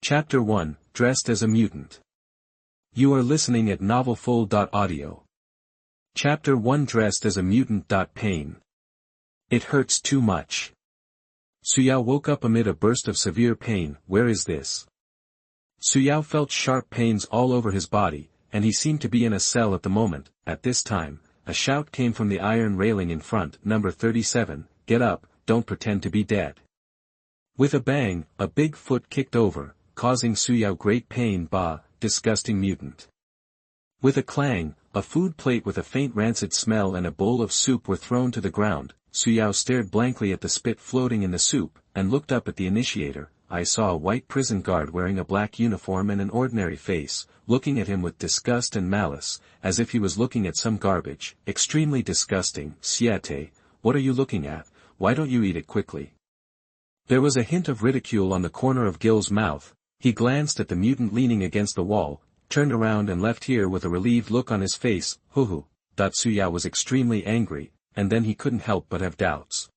Chapter 1, Dressed as a Mutant. You are listening at novelfull.audio. Chapter 1, Dressed as a Mutant. Pain. It hurts too much. Su Yao woke up amid a burst of severe pain. Where is this? Su Yao felt sharp pains all over his body, and he seemed to be in a cell at the moment. At this time, a shout came from the iron railing in front. Number 37, get up, don't pretend to be dead. With a bang, a big foot kicked over, causing Su Yao great pain. Bah, disgusting mutant. With a clang, a food plate with a faint rancid smell and a bowl of soup were thrown to the ground. Su Yao stared blankly at the spit floating in the soup, and looked up at the initiator. I saw a white prison guard wearing a black uniform and an ordinary face, looking at him with disgust and malice, as if he was looking at some garbage. Extremely disgusting. Siete, what are you looking at? Why don't you eat it quickly? There was a hint of ridicule on the corner of Gil's mouth. He glanced at the mutant leaning against the wall, turned around and left here with a relieved look on his face. Hoo. Su Yao was extremely angry, and then he couldn't help but have doubts.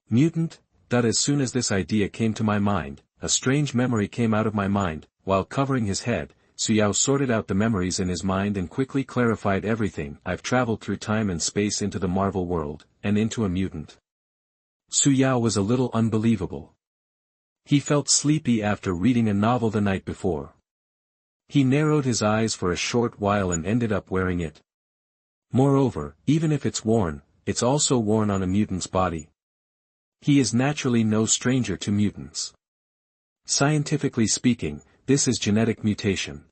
Mutant? As soon as this idea came to my mind, a strange memory came out of my mind. While covering his head, Su Yao sorted out the memories in his mind and quickly clarified everything. I've traveled through time and space into the Marvel world, and into a mutant. Su Yao was a little unbelievable. He felt sleepy after reading a novel the night before. He narrowed his eyes for a short while and ended up wearing it. Moreover, even if it's worn, it's also worn on a mutant's body. He is naturally no stranger to mutants. Scientifically speaking, this is genetic mutation.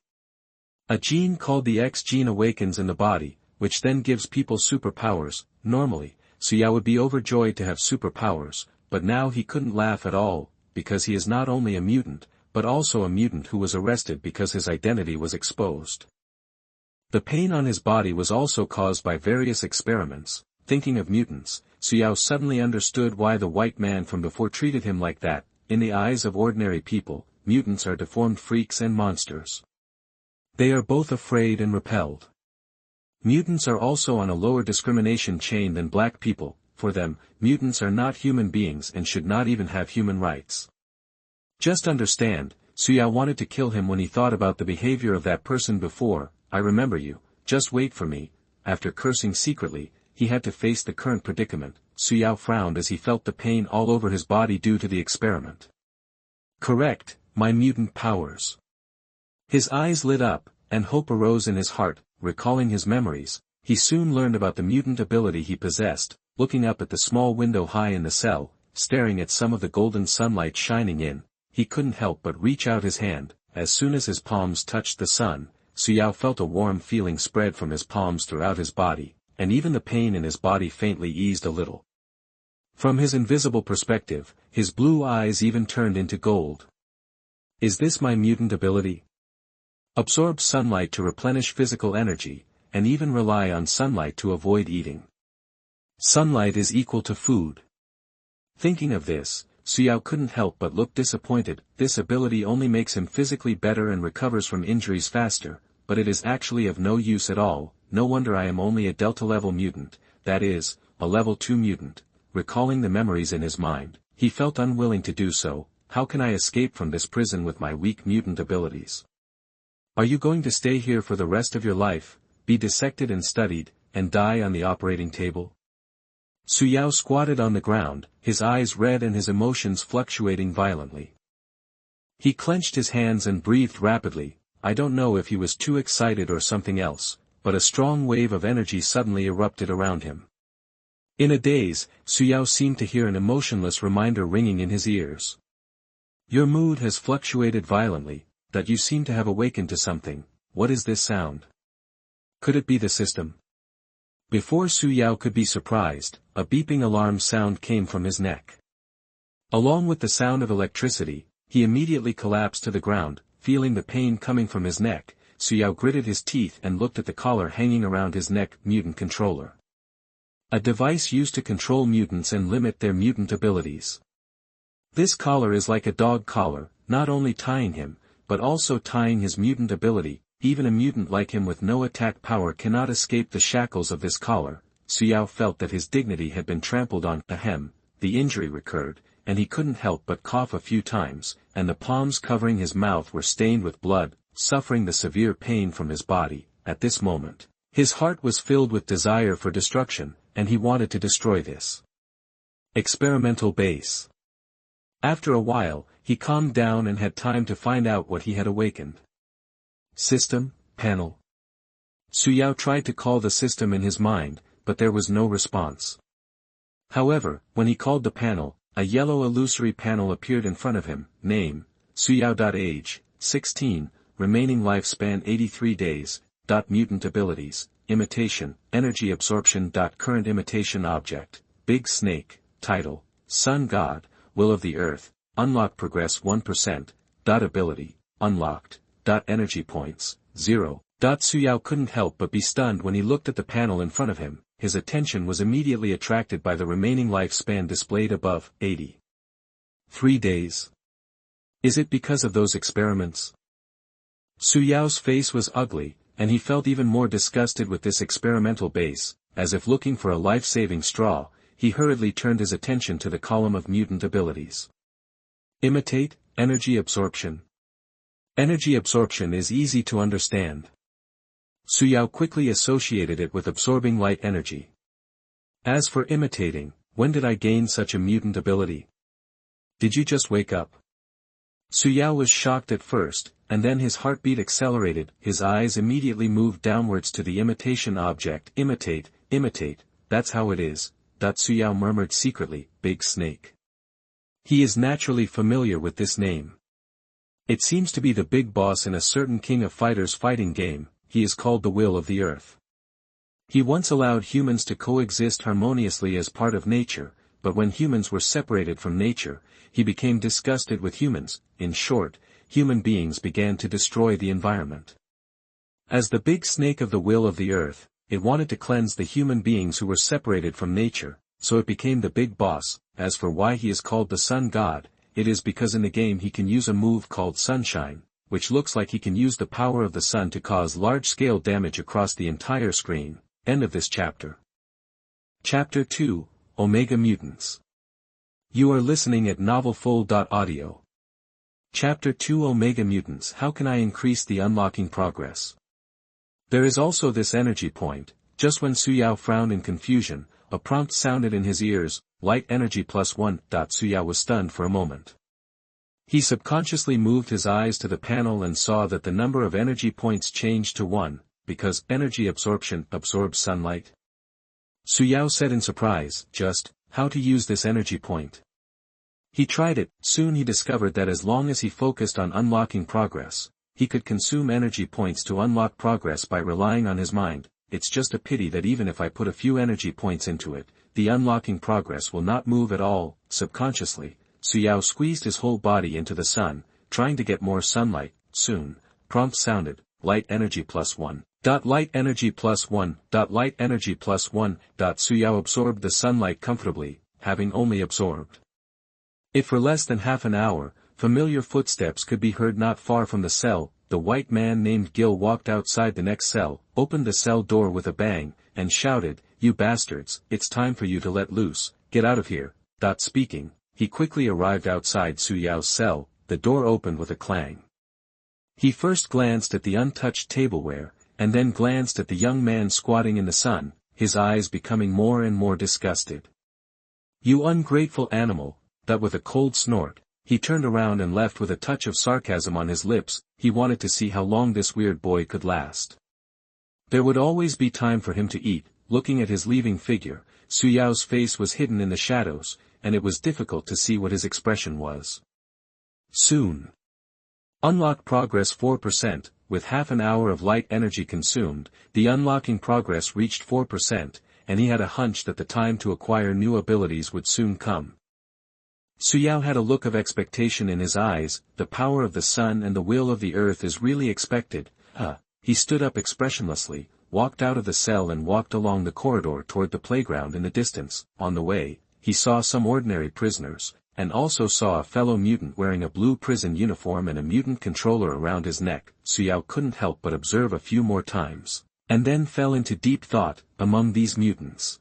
A gene called the X gene awakens in the body, which then gives people superpowers. Normally, Su Yao would be overjoyed to have superpowers, but now he couldn't laugh at all, because he is not only a mutant, but also a mutant who was arrested because his identity was exposed. The pain on his body was also caused by various experiments. Thinking of mutants, Su Yao suddenly understood why the white man from before treated him like that. In the eyes of ordinary people, mutants are deformed freaks and monsters. They are both afraid and repelled. Mutants are also on a lower discrimination chain than black people. For them, mutants are not human beings and should not even have human rights. Just understand, Su Yao wanted to kill him when he thought about the behavior of that person before. I remember you, just wait for me. After cursing secretly, he had to face the current predicament. Su Yao frowned as he felt the pain all over his body due to the experiment. Correct, my mutant powers. His eyes lit up, and hope arose in his heart. Recalling his memories, he soon learned about the mutant ability he possessed. Looking up at the small window high in the cell, staring at some of the golden sunlight shining in, he couldn't help but reach out his hand. As soon as his palms touched the sun, Su Yao felt a warm feeling spread from his palms throughout his body, and even the pain in his body faintly eased a little. From his invisible perspective, his blue eyes even turned into gold. Is this my mutant ability? Absorb sunlight to replenish physical energy, and even rely on sunlight to avoid eating. Sunlight is equal to food. Thinking of this, Su Yao couldn't help but look disappointed. This ability only makes him physically better and recovers from injuries faster, but it is actually of no use at all. No wonder I am only a Delta-level mutant, that is, a level 2 mutant. Recalling the memories in his mind, he felt unwilling to do so. How can I escape from this prison with my weak mutant abilities? Are you going to stay here for the rest of your life, be dissected and studied, and die on the operating table? Su Yao squatted on the ground, his eyes red and his emotions fluctuating violently. He clenched his hands and breathed rapidly. I don't know if he was too excited or something else, but a strong wave of energy suddenly erupted around him. In a daze, Su Yao seemed to hear an emotionless reminder ringing in his ears. Your mood has fluctuated violently, that you seem to have awakened to something. What is this sound? Could it be the system? Before Su Yao could be surprised, a beeping alarm sound came from his neck. Along with the sound of electricity, he immediately collapsed to the ground. Feeling the pain coming from his neck, Su Yao gritted his teeth and looked at the collar hanging around his neck. Mutant controller. A device used to control mutants and limit their mutant abilities. This collar is like a dog collar, not only tying him, but also tying his mutant ability. Even a mutant like him with no attack power cannot escape the shackles of this collar. Su Yao felt that his dignity had been trampled on. Ahem, the injury recurred. and he couldn't help but cough a few times, and the palms covering his mouth were stained with blood, suffering the severe pain from his body. At this moment, his heart was filled with desire for destruction, and he wanted to destroy this experimental base. After a while, he calmed down and had time to find out what he had awakened. System, panel. Su Yao tried to call the system in his mind, but there was no response. However, when he called the panel, a yellow illusory panel appeared in front of him. Name, Su Yao. Age, 16, remaining lifespan 83 days. Mutant abilities, imitation, energy absorption. Current imitation object, Big Snake. Title, Sun God, Will of the Earth, unlock progress 1%. Ability, unlocked. Energy points, 0. Su Yao couldn't help but be stunned when he looked at the panel in front of him. His attention was immediately attracted by the remaining lifespan displayed above, 80. 3 days. Is it because of those experiments? Su Yao's face was ugly, and he felt even more disgusted with this experimental base. As if looking for a life-saving straw, he hurriedly turned his attention to the column of mutant abilities. Imitate, energy absorption. Energy absorption is easy to understand. Su Yao quickly associated it with absorbing light energy. As for imitating, when did I gain such a mutant ability? Did you just wake up? Su Yao was shocked at first, and then his heartbeat accelerated. His eyes immediately moved downwards to the imitation object. Imitate, that's how it is. Su Yao murmured secretly, Big Snake. He is naturally familiar with this name. It seems to be the big boss in a certain King of Fighters fighting game. He is called the Will of the Earth. He once allowed humans to coexist harmoniously as part of nature, but when humans were separated from nature, he became disgusted with humans. In short, human beings began to destroy the environment. As the big snake of the Will of the Earth, it wanted to cleanse the human beings who were separated from nature, so it became the big boss. As for why he is called the Sun God, it is because in the game he can use a move called Sunshine, which looks like he can use the power of the sun to cause large-scale damage across the entire screen. End of this chapter. Chapter 2, Omega Mutants. You are listening at novelfull.audio. Chapter 2 Omega Mutants. How can I increase the unlocking progress? There is also this energy point. Just when Su Yao frowned in confusion, a prompt sounded in his ears, light energy +1. Su Yao was stunned for a moment. He subconsciously moved his eyes to the panel and saw that the number of energy points changed to 1, because energy absorption absorbs sunlight. Su Yao said in surprise, just, how to use this energy point? He tried it. Soon he discovered that as long as he focused on unlocking progress, he could consume energy points to unlock progress by relying on his mind. It's just a pity that even if I put a few energy points into it, the unlocking progress will not move at all. Subconsciously, Su Yao squeezed his whole body into the sun, trying to get more sunlight. Soon, prompt sounded, light energy +1. Light energy +1. Light energy +1. Su Yao absorbed the sunlight comfortably, having only absorbed it for less than half an hour. Familiar footsteps could be heard not far from the cell. The white man named Gil walked outside the next cell, opened the cell door with a bang, and shouted, "You bastards, it's time for you to let loose, get out of here." Speaking, he quickly arrived outside Su Yao's cell. The door opened with a clang. He first glanced at the untouched tableware, and then glanced at the young man squatting in the sun, his eyes becoming more and more disgusted. "You ungrateful animal," with a cold snort, he turned around and left with a touch of sarcasm on his lips. He wanted to see how long this weird boy could last. There would always be time for him to eat. Looking at his leaving figure, Su Yao's face was hidden in the shadows, and it was difficult to see what his expression was. Soon. Unlock progress 4%, with half an hour of light energy consumed, the unlocking progress reached 4%, and he had a hunch that the time to acquire new abilities would soon come. Su Yao had a look of expectation in his eyes. The power of the sun and the will of the earth is really expected. He stood up expressionlessly, walked out of the cell and walked along the corridor toward the playground in the distance. On the way, he saw some ordinary prisoners, and also saw a fellow mutant wearing a blue prison uniform and a mutant controller around his neck. Su Yao couldn't help but observe a few more times, and then fell into deep thought. Among these mutants,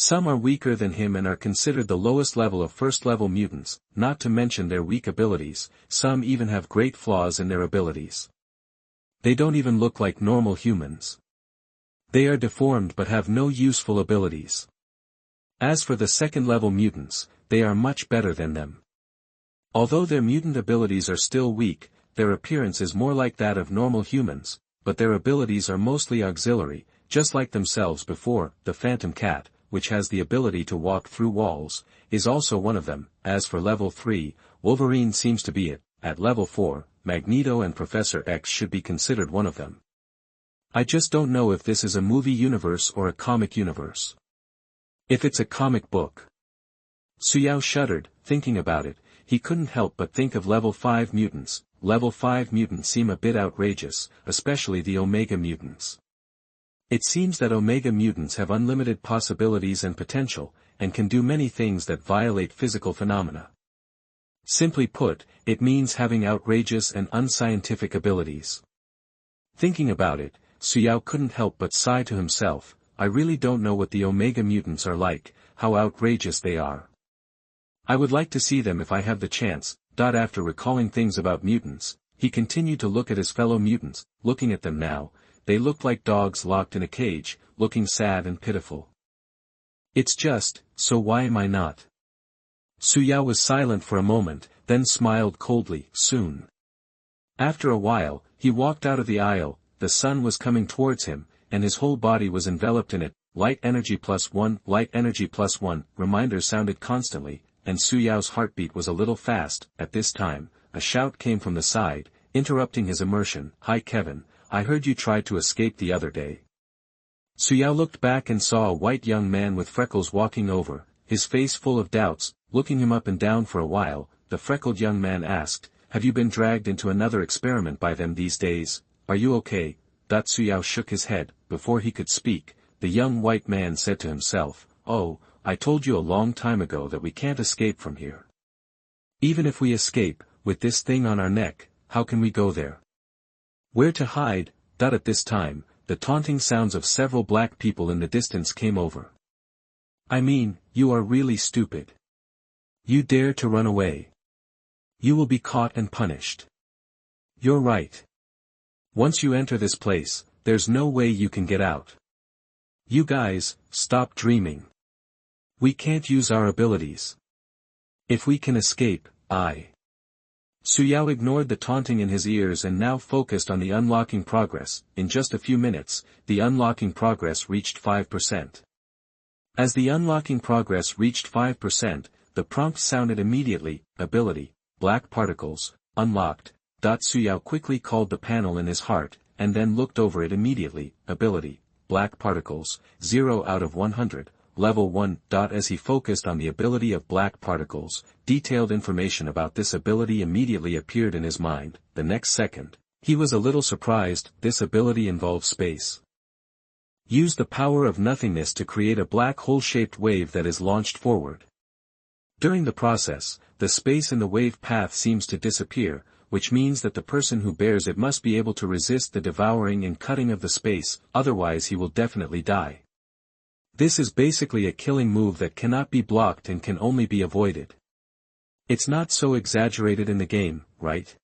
Some are weaker than him and are considered the lowest level of first-level mutants, not to mention their weak abilities. Some even have great flaws in their abilities. They don't even look like normal humans. They are deformed but have no useful abilities. As for the second-level mutants, they are much better than them. Although their mutant abilities are still weak, their appearance is more like that of normal humans, but their abilities are mostly auxiliary, just like themselves before. The Phantom Cat, which has the ability to walk through walls, is also one of them. As for level 3, Wolverine seems to be it. At level 4, Magneto and Professor X should be considered one of them. I just don't know if this is a movie universe or a comic universe. If it's a comic book. Su Yao shuddered, thinking about it. He couldn't help but think of level 5 mutants. Level 5 mutants seem a bit outrageous, especially the Omega mutants. It seems that Omega mutants have unlimited possibilities and potential, and can do many things that violate physical phenomena. Simply put, it means having outrageous and unscientific abilities. Thinking about it, Su Yao couldn't help but sigh to himself. I really don't know what the Omega mutants are like, how outrageous they are. I would like to see them if I have the chance. After recalling things about mutants, he continued to look at his fellow mutants. Looking at them now, they looked like dogs locked in a cage, looking sad and pitiful. It's just, so why am I not? Su Yao was silent for a moment, then smiled coldly. Soon. After a while, he walked out of the aisle. The sun was coming towards him, and his whole body was enveloped in it. Light energy +1, light energy +1, reminders sounded constantly, and Su Yao's heartbeat was a little fast. At this time, a shout came from the side, interrupting his immersion. Hi Kevin, I heard you tried to escape the other day. Su Yao looked back and saw a white young man with freckles walking over, his face full of doubts. Looking him up and down for a while, the freckled young man asked, have you been dragged into another experiment by them these days? Are you okay? Su Yao shook his head. Before he could speak, the young white man said to himself, oh, I told you a long time ago that we can't escape from here. Even if we escape, with this thing on our neck, how can we go there? Where to hide? At this time, the taunting sounds of several black people in the distance came over. I mean, you are really stupid. You dare to run away. You will be caught and punished. You're right. Once you enter this place, there's no way you can get out. You guys, stop dreaming. We can't use our abilities. If we can escape, Su Yao ignored the taunting in his ears and now focused on the unlocking progress. In just a few minutes, the unlocking progress reached 5%. As the unlocking progress reached 5%, the prompt sounded immediately. Ability, black particles, unlocked. Su Yao quickly called the panel in his heart, and then looked over it immediately. Ability, black particles, 0 out of 100. Level 1. As he focused on the ability of black particles, detailed information about this ability immediately appeared in his mind. The next second, he was a little surprised. This ability involves space. Use the power of nothingness to create a black hole-shaped wave that is launched forward. During the process, the space in the wave path seems to disappear, which means that the person who bears it must be able to resist the devouring and cutting of the space, otherwise he will definitely die. This is basically a killing move that cannot be blocked and can only be avoided. It's not so exaggerated in the game, right?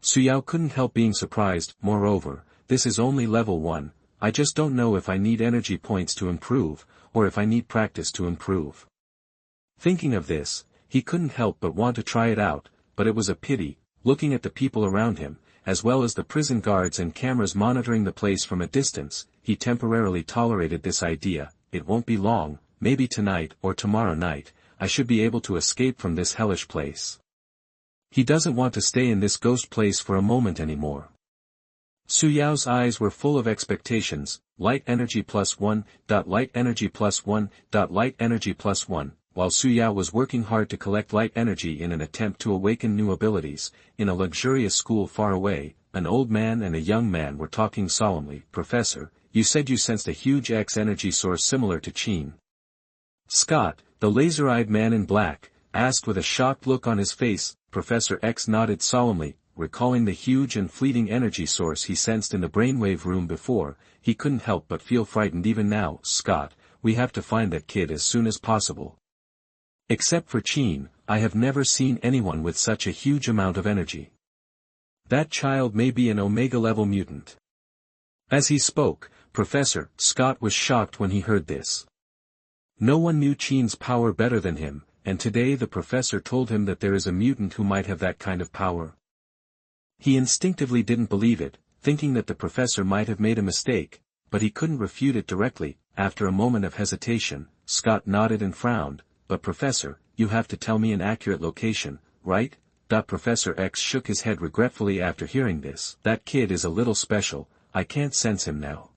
Su Yao couldn't help being surprised. Moreover, this is only level 1, I just don't know if I need energy points to improve, or if I need practice to improve. Thinking of this, he couldn't help but want to try it out, but it was a pity. Looking at the people around him, as well as the prison guards and cameras monitoring the place from a distance, he temporarily tolerated this idea. It won't be long, maybe tonight or tomorrow night, I should be able to escape from this hellish place. He doesn't want to stay in this ghost place for a moment anymore. Su Yao's eyes were full of expectations. Light energy +1, light energy +1, light energy +1. While Su Yao was working hard to collect light energy in an attempt to awaken new abilities, in a luxurious school far away, an old man and a young man were talking solemnly. Professor, you said you sensed a huge X energy source similar to Qin. Scott, the laser-eyed man in black, asked with a shocked look on his face. Professor X nodded solemnly, recalling the huge and fleeting energy source he sensed in the brainwave room before. He couldn't help but feel frightened even now. Scott, we have to find that kid as soon as possible. Except for Chin, I have never seen anyone with such a huge amount of energy. That child may be an Omega-level mutant. As he spoke, Professor Scott was shocked when he heard this. No one knew Chin's power better than him, and today the professor told him that there is a mutant who might have that kind of power. He instinctively didn't believe it, thinking that the professor might have made a mistake, but he couldn't refute it directly. After a moment of hesitation, Scott nodded and frowned. But Professor, you have to tell me an accurate location, right? Professor X shook his head regretfully after hearing this. That kid is a little special, I can't sense him now.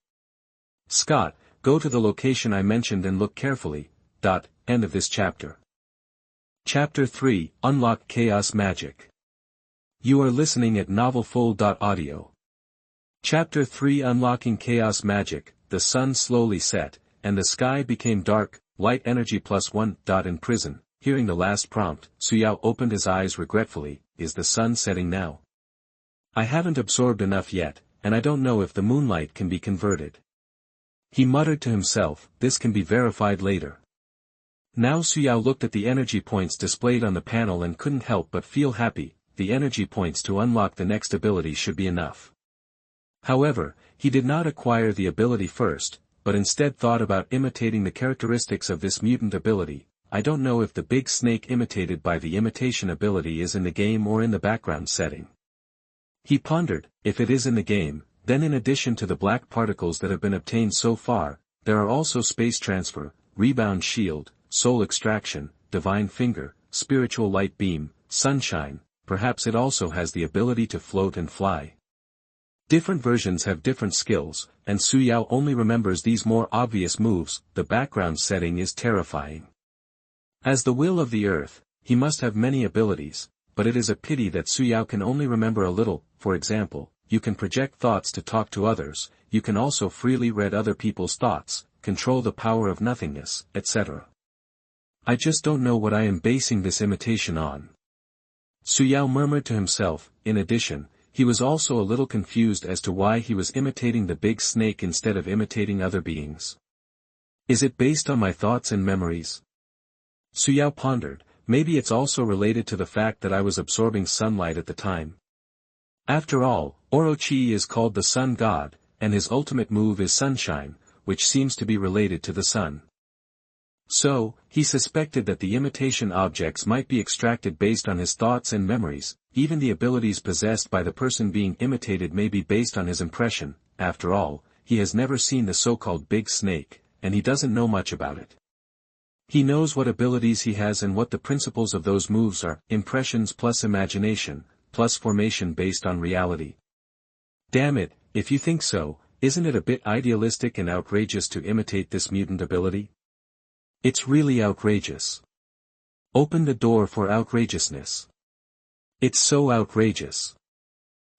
Scott, go to the location I mentioned and look carefully. End of this chapter. Chapter 3, Unlock Chaos Magic. You are listening at novelfull.audio. Chapter 3, Unlocking Chaos Magic. The sun slowly set, and the sky became dark, light energy +1. In prison, hearing the last prompt, Su Yao opened his eyes regretfully. Is the sun setting now? I haven't absorbed enough yet, and I don't know if the moonlight can be converted. He muttered to himself, this can be verified later. Now Su Yao looked at the energy points displayed on the panel and couldn't help but feel happy. The energy points to unlock the next ability should be enough. However, he did not acquire the ability first, but instead thought about imitating the characteristics of this mutant ability. I don't know if the big snake imitated by the imitation ability is in the game or in the background setting. He pondered, if it is in the game, then in addition to the black particles that have been obtained so far, there are also space transfer, rebound shield, soul extraction, divine finger, spiritual light beam, sunshine. Perhaps it also has the ability to float and fly. Different versions have different skills, and Su Yao only remembers these more obvious moves. The background setting is terrifying. As the will of the earth, he must have many abilities, but it is a pity that Su Yao can only remember a little. For example, you can project thoughts to talk to others, you can also freely read other people's thoughts, control the power of nothingness, etc. I just don't know what I am basing this imitation on. Su Yao murmured to himself. In addition, he was also a little confused as to why he was imitating the big snake instead of imitating other beings. Is it based on my thoughts and memories? Su Yao pondered, maybe it's also related to the fact that I was absorbing sunlight at the time. After all, Orochi is called the sun god, and his ultimate move is sunshine, which seems to be related to the sun. So, he suspected that the imitation objects might be extracted based on his thoughts and memories. Even the abilities possessed by the person being imitated may be based on his impression. After all, he has never seen the so-called big snake, and he doesn't know much about it. He knows what abilities he has and what the principles of those moves are: impressions plus imagination, plus formation based on reality. Damn it, if you think so, isn't it a bit idealistic and outrageous to imitate this mutant ability? It's really outrageous. Open the door for outrageousness. It's so outrageous.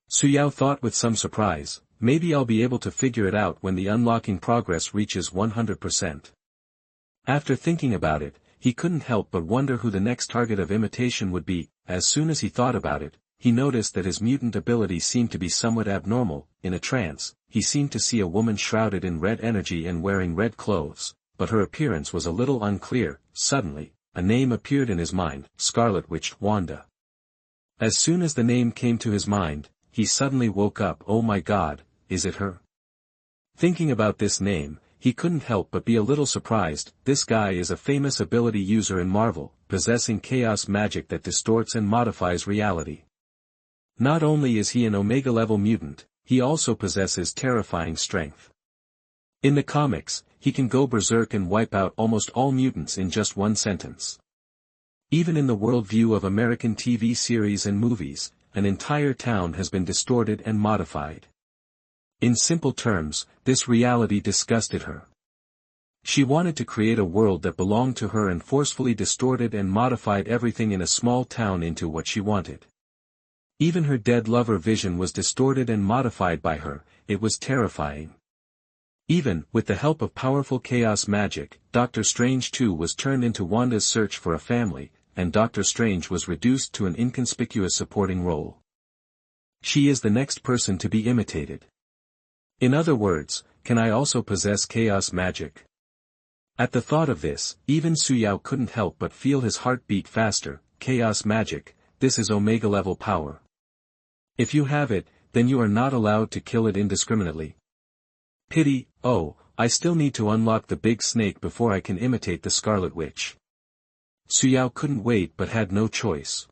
Su Yao thought with some surprise, maybe I'll be able to figure it out when the unlocking progress reaches 100%. After thinking about it, he couldn't help but wonder who the next target of imitation would be. As soon as he thought about it, he noticed that his mutant ability seemed to be somewhat abnormal. In a trance, he seemed to see a woman shrouded in red energy and wearing red clothes, but her appearance was a little unclear. Suddenly, a name appeared in his mind: Scarlet Witch, Wanda. As soon as the name came to his mind, he suddenly woke up. Oh my God, is it her? Thinking about this name, he couldn't help but be a little surprised. This guy is a famous ability user in Marvel, possessing chaos magic that distorts and modifies reality. Not only is he an Omega-level mutant, he also possesses terrifying strength. In the comics, he can go berserk and wipe out almost all mutants in just one sentence. Even in the worldview of American TV series and movies, an entire town has been distorted and modified. In simple terms, this reality disgusted her. She wanted to create a world that belonged to her and forcefully distorted and modified everything in a small town into what she wanted. Even her dead lover Vision was distorted and modified by her. It was terrifying. Even with the help of powerful chaos magic, Doctor Strange too was turned into Wanda's search for a family, and Doctor Strange was reduced to an inconspicuous supporting role. She is the next person to be imitated. In other words, can I also possess chaos magic? At the thought of this, even Su Yao couldn't help but feel his heart beat faster. Chaos magic, this is Omega level power. If you have it, then you are not allowed to kill it indiscriminately. Pity, oh, I still need to unlock the big snake before I can imitate the Scarlet Witch. Su Yao couldn't wait but had no choice.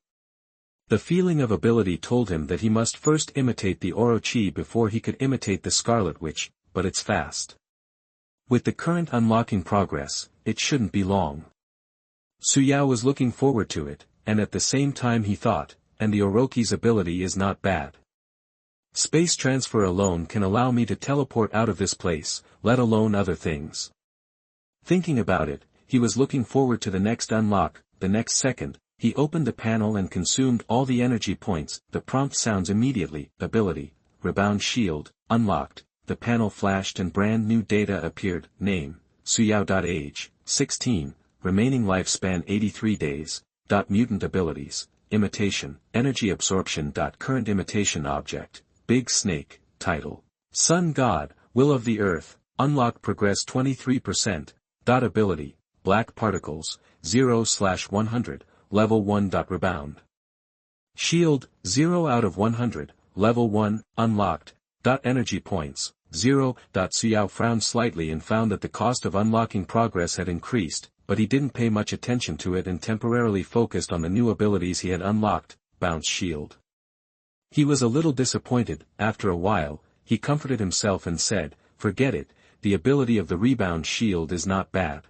The feeling of ability told him that he must first imitate the Orochi before he could imitate the Scarlet Witch, but it's fast. With the current unlocking progress, it shouldn't be long. Su Yao was looking forward to it, and at the same time he thought, and the Orochi's ability is not bad. Space transfer alone can allow me to teleport out of this place, let alone other things. Thinking about it, he was looking forward to the next unlock. The next second, he opened the panel and consumed all the energy points. The prompt sounds immediately. Ability, Rebound Shield, unlocked. The panel flashed and brand new data appeared. Name, Su Yao. Age, 16, remaining lifespan 83 days. Mutant abilities, Imitation, Energy Absorption. Current imitation object, Big Snake. Title, Sun God, Will of the Earth, unlock progress 23%. Ability, Black Particles, 0/100, level 1. Rebound Shield, 0 out of 100, level 1, unlocked. Energy points, 0. Su Yao frowned slightly and found that the cost of unlocking progress had increased, but he didn't pay much attention to it and temporarily focused on the new abilities he had unlocked. Bounce Shield. He was a little disappointed. After a while, he comforted himself and said, forget it, the ability of the Rebound Shield is not bad.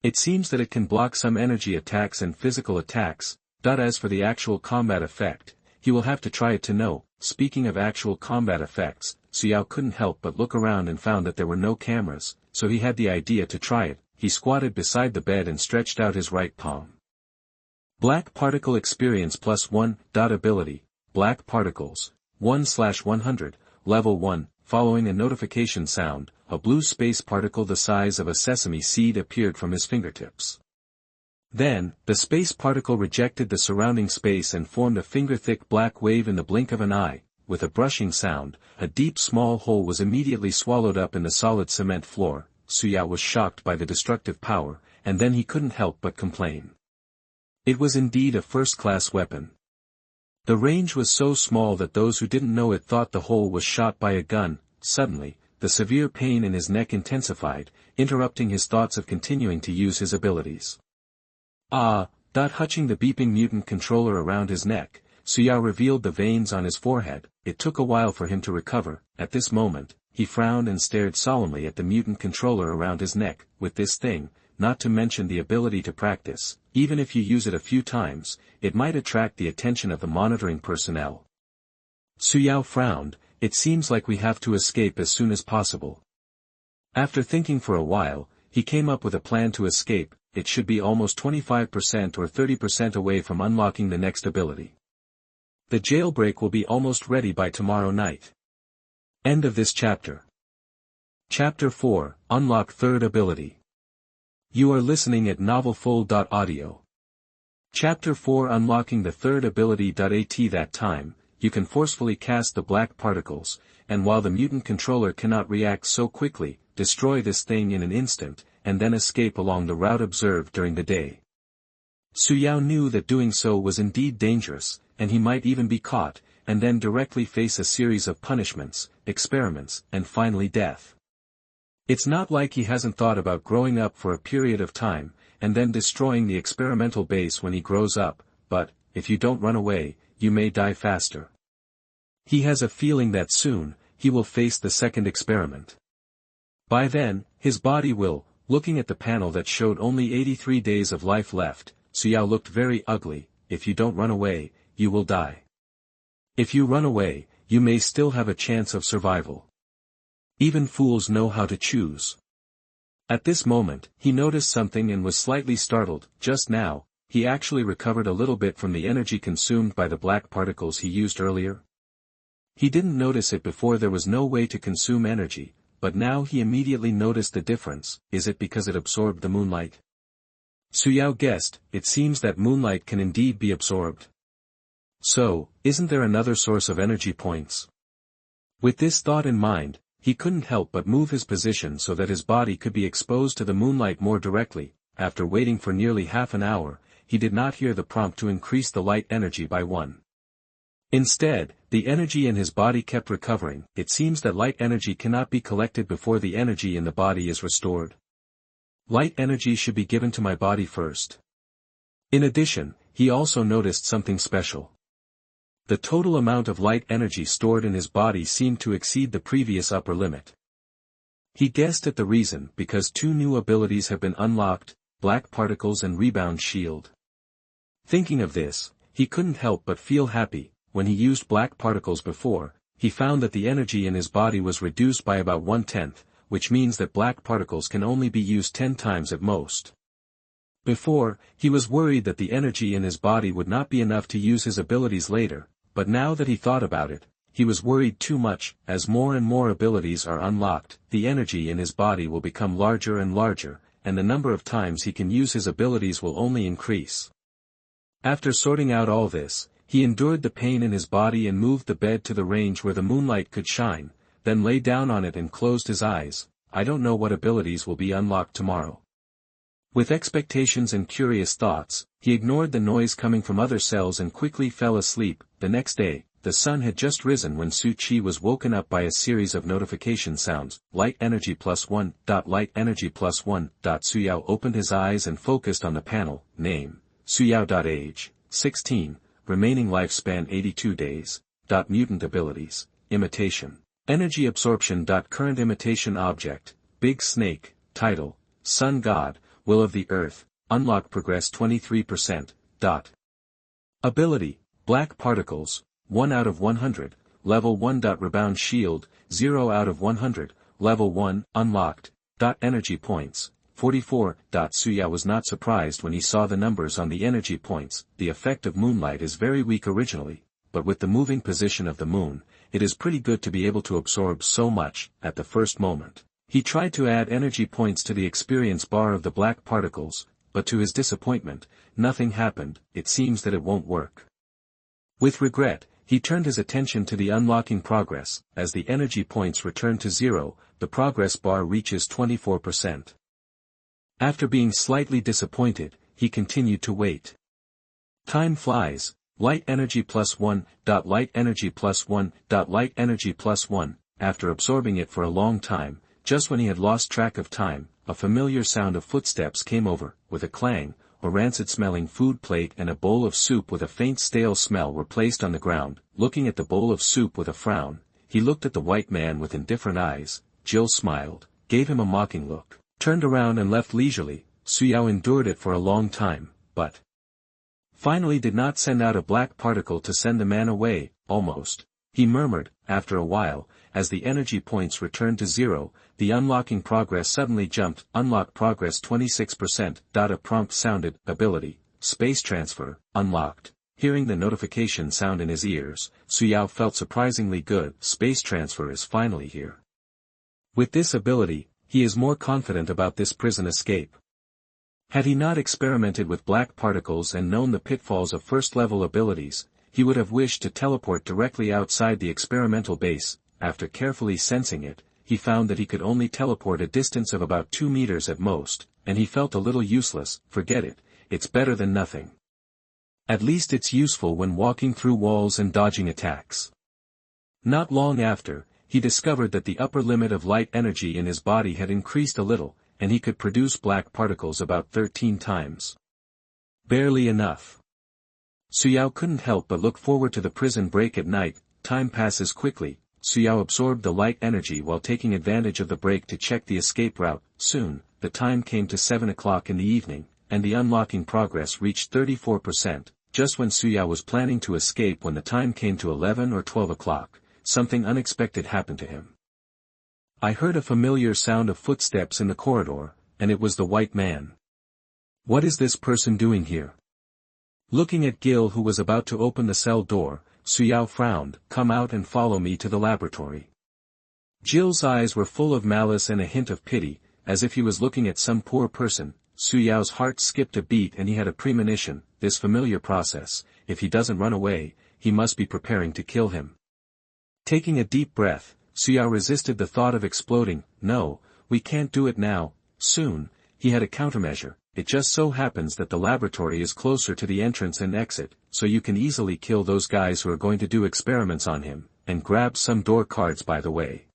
It seems that it can block some energy attacks and physical attacks. As for the actual combat effect, he will have to try it to know. Speaking of actual combat effects, Su Yao couldn't help but look around and found that there were no cameras, so he had the idea to try it. He squatted beside the bed and stretched out his right palm. Black Particle Experience +1. Ability, Black Particles, 1/100, level 1, following a notification sound, a blue space particle the size of a sesame seed appeared from his fingertips. Then, the space particle rejected the surrounding space and formed a finger-thick black wave in the blink of an eye. With a brushing sound, a deep small hole was immediately swallowed up in the solid cement floor. Su Yao was shocked by the destructive power, and then he couldn't help but complain. It was indeed a first-class weapon. The range was so small that those who didn't know it thought the hole was shot by a gun. Suddenly, the severe pain in his neck intensified, interrupting his thoughts of continuing to use his abilities. Hutching the beeping mutant controller around his neck, Su Yao revealed the veins on his forehead. It took a while for him to recover. At this moment, he frowned and stared solemnly at the mutant controller around his neck. With this thing, not to mention the ability to practice, even if you use it a few times, it might attract the attention of the monitoring personnel. Su Yao frowned. It seems like we have to escape as soon as possible. After thinking for a while, he came up with a plan to escape. It should be almost 25% or 30% away from unlocking the next ability. The jailbreak will be almost ready by tomorrow night. End of this chapter. Chapter 4, Unlock Third Ability. You are listening at novelfull.audio. Chapter 4, Unlocking the Third Ability. At that time, you can forcefully cast the black particles, and while the mutant controller cannot react so quickly, destroy this thing in an instant, and then escape along the route observed during the day. Su Yao knew that doing so was indeed dangerous, and he might even be caught, and then directly face a series of punishments, experiments, and finally death. It's not like he hasn't thought about growing up for a period of time, and then destroying the experimental base when he grows up, but, if you don't run away, you may die faster. He has a feeling that soon, he will face the second experiment. By then, his body will. Looking at the panel that showed only 83 days of life left, Su Yao looked very ugly. If you don't run away, you will die. If you run away, you may still have a chance of survival. Even fools know how to choose. At this moment, he noticed something and was slightly startled. Just now, he actually recovered a little bit from the energy consumed by the black particles he used earlier. He didn't notice it before. There was no way to consume energy. But now he immediately noticed the difference. Is it because it absorbed the moonlight? Su Yao guessed. It seems that moonlight can indeed be absorbed. So, isn't there another source of energy points? With this thought in mind, he couldn't help but move his position so that his body could be exposed to the moonlight more directly. After waiting for nearly half an hour, he did not hear the prompt to increase the light energy by 1. Instead, the energy in his body kept recovering. It seems that light energy cannot be collected before the energy in the body is restored. Light energy should be given to my body first. In addition, he also noticed something special. The total amount of light energy stored in his body seemed to exceed the previous upper limit. He guessed at the reason because 2 new abilities have been unlocked, Black Particles and Rebound Shield. Thinking of this, he couldn't help but feel happy. When he used Black Particles before, he found that the energy in his body was reduced by about 1/10, which means that Black Particles can only be used 10 times at most. Before, he was worried that the energy in his body would not be enough to use his abilities later, but now that he thought about it, he was worried too much. As more and more abilities are unlocked, the energy in his body will become larger and larger, and the number of times he can use his abilities will only increase. After sorting out all this, he endured the pain in his body and moved the bed to the range where the moonlight could shine, then lay down on it and closed his eyes. I don't know what abilities will be unlocked tomorrow. With expectations and curious thoughts, he ignored the noise coming from other cells and quickly fell asleep. The next day, the sun had just risen when Su Chi was woken up by a series of notification sounds. Light energy +1. Light energy +1. Su Yao opened his eyes and focused on the panel. Name: Su Yao. Age: 16. Remaining lifespan 82 days. Mutant abilities: Imitation. Energy absorption. Current imitation object: Big Snake. Title: Sun God, Will of the Earth. Unlock progress 23%. Ability: Black Particles, 1 out of 100, level 1. Rebound Shield, 0 out of 100, level 1, unlocked. Energy points, 44. Su Yao was not surprised when he saw the numbers on the energy points. The effect of moonlight is very weak originally, but with the moving position of the moon, it is pretty good to be able to absorb so much. At the first moment, he tried to add energy points to the experience bar of the Black Particles, but to his disappointment, nothing happened. It seems that it won't work. With regret, he turned his attention to the unlocking progress. As the energy points return to 0, the progress bar reaches 24%. After being slightly disappointed, he continued to wait. Time flies. Light energy +1. Light energy +1. Light energy +1. After absorbing it for a long time, just when he had lost track of time, a familiar sound of footsteps came over. With a clang, a rancid-smelling food plate and a bowl of soup with a faint stale smell were placed on the ground. Looking at the bowl of soup with a frown, he looked at the white man with indifferent eyes. Jill smiled, gave him a mocking look, turned around and left leisurely. Su Yao endured it for a long time, but finally did not send out a black particle to send the man away. Almost, he murmured. After a while, as the energy points returned to 0, the unlocking progress suddenly jumped. Unlock progress 26%. A prompt sounded. Ability: Space Transfer, unlocked. Hearing the notification sound in his ears, Su Yao felt surprisingly good. Space transfer is finally here. With this ability, he is more confident about this prison escape. Had he not experimented with black particles and known the pitfalls of first-level abilities, he would have wished to teleport directly outside the experimental base. After carefully sensing it, he found that he could only teleport a distance of about 2 meters at most, and he felt a little useless. Forget it, it's better than nothing. At least it's useful when walking through walls and dodging attacks. Not long after, he discovered that the upper limit of light energy in his body had increased a little, and he could produce black particles about 13 times. Barely enough. Su Yao couldn't help but look forward to the prison break at night. Time passes quickly. Su Yao absorbed the light energy while taking advantage of the break to check the escape route. Soon, the time came to 7 o'clock in the evening, and the unlocking progress reached 34%. Just when Su Yao was planning to escape, when the time came to 11 or 12 o'clock, something unexpected happened to him. I heard a familiar sound of footsteps in the corridor, and it was the white man. What is this person doing here? Looking at Gil, who was about to open the cell door, Su Yao frowned. Come out and follow me to the laboratory. Jill's eyes were full of malice and a hint of pity, as if he was looking at some poor person. Su Yao's heart skipped a beat and he had a premonition. This familiar process, if he doesn't run away, he must be preparing to kill him. Taking a deep breath, Su Yao resisted the thought of exploding. No, we can't do it now, soon. He had a countermeasure. It just so happens that the laboratory is closer to the entrance and exit, so you can easily kill those guys who are going to do experiments on him, and grab some door cards by the way.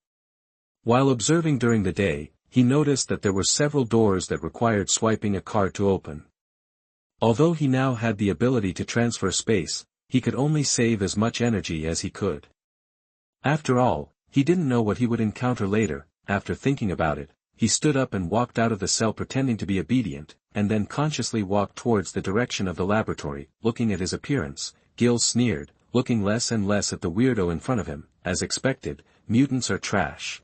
While observing during the day, he noticed that there were several doors that required swiping a card to open. Although he now had the ability to transfer space, he could only save as much energy as he could. After all, he didn't know what he would encounter later. After thinking about it, he stood up and walked out of the cell pretending to be obedient, and then consciously walked towards the direction of the laboratory. Looking at his appearance, Gil sneered, looking less and less at the weirdo in front of him. As expected, mutants are trash.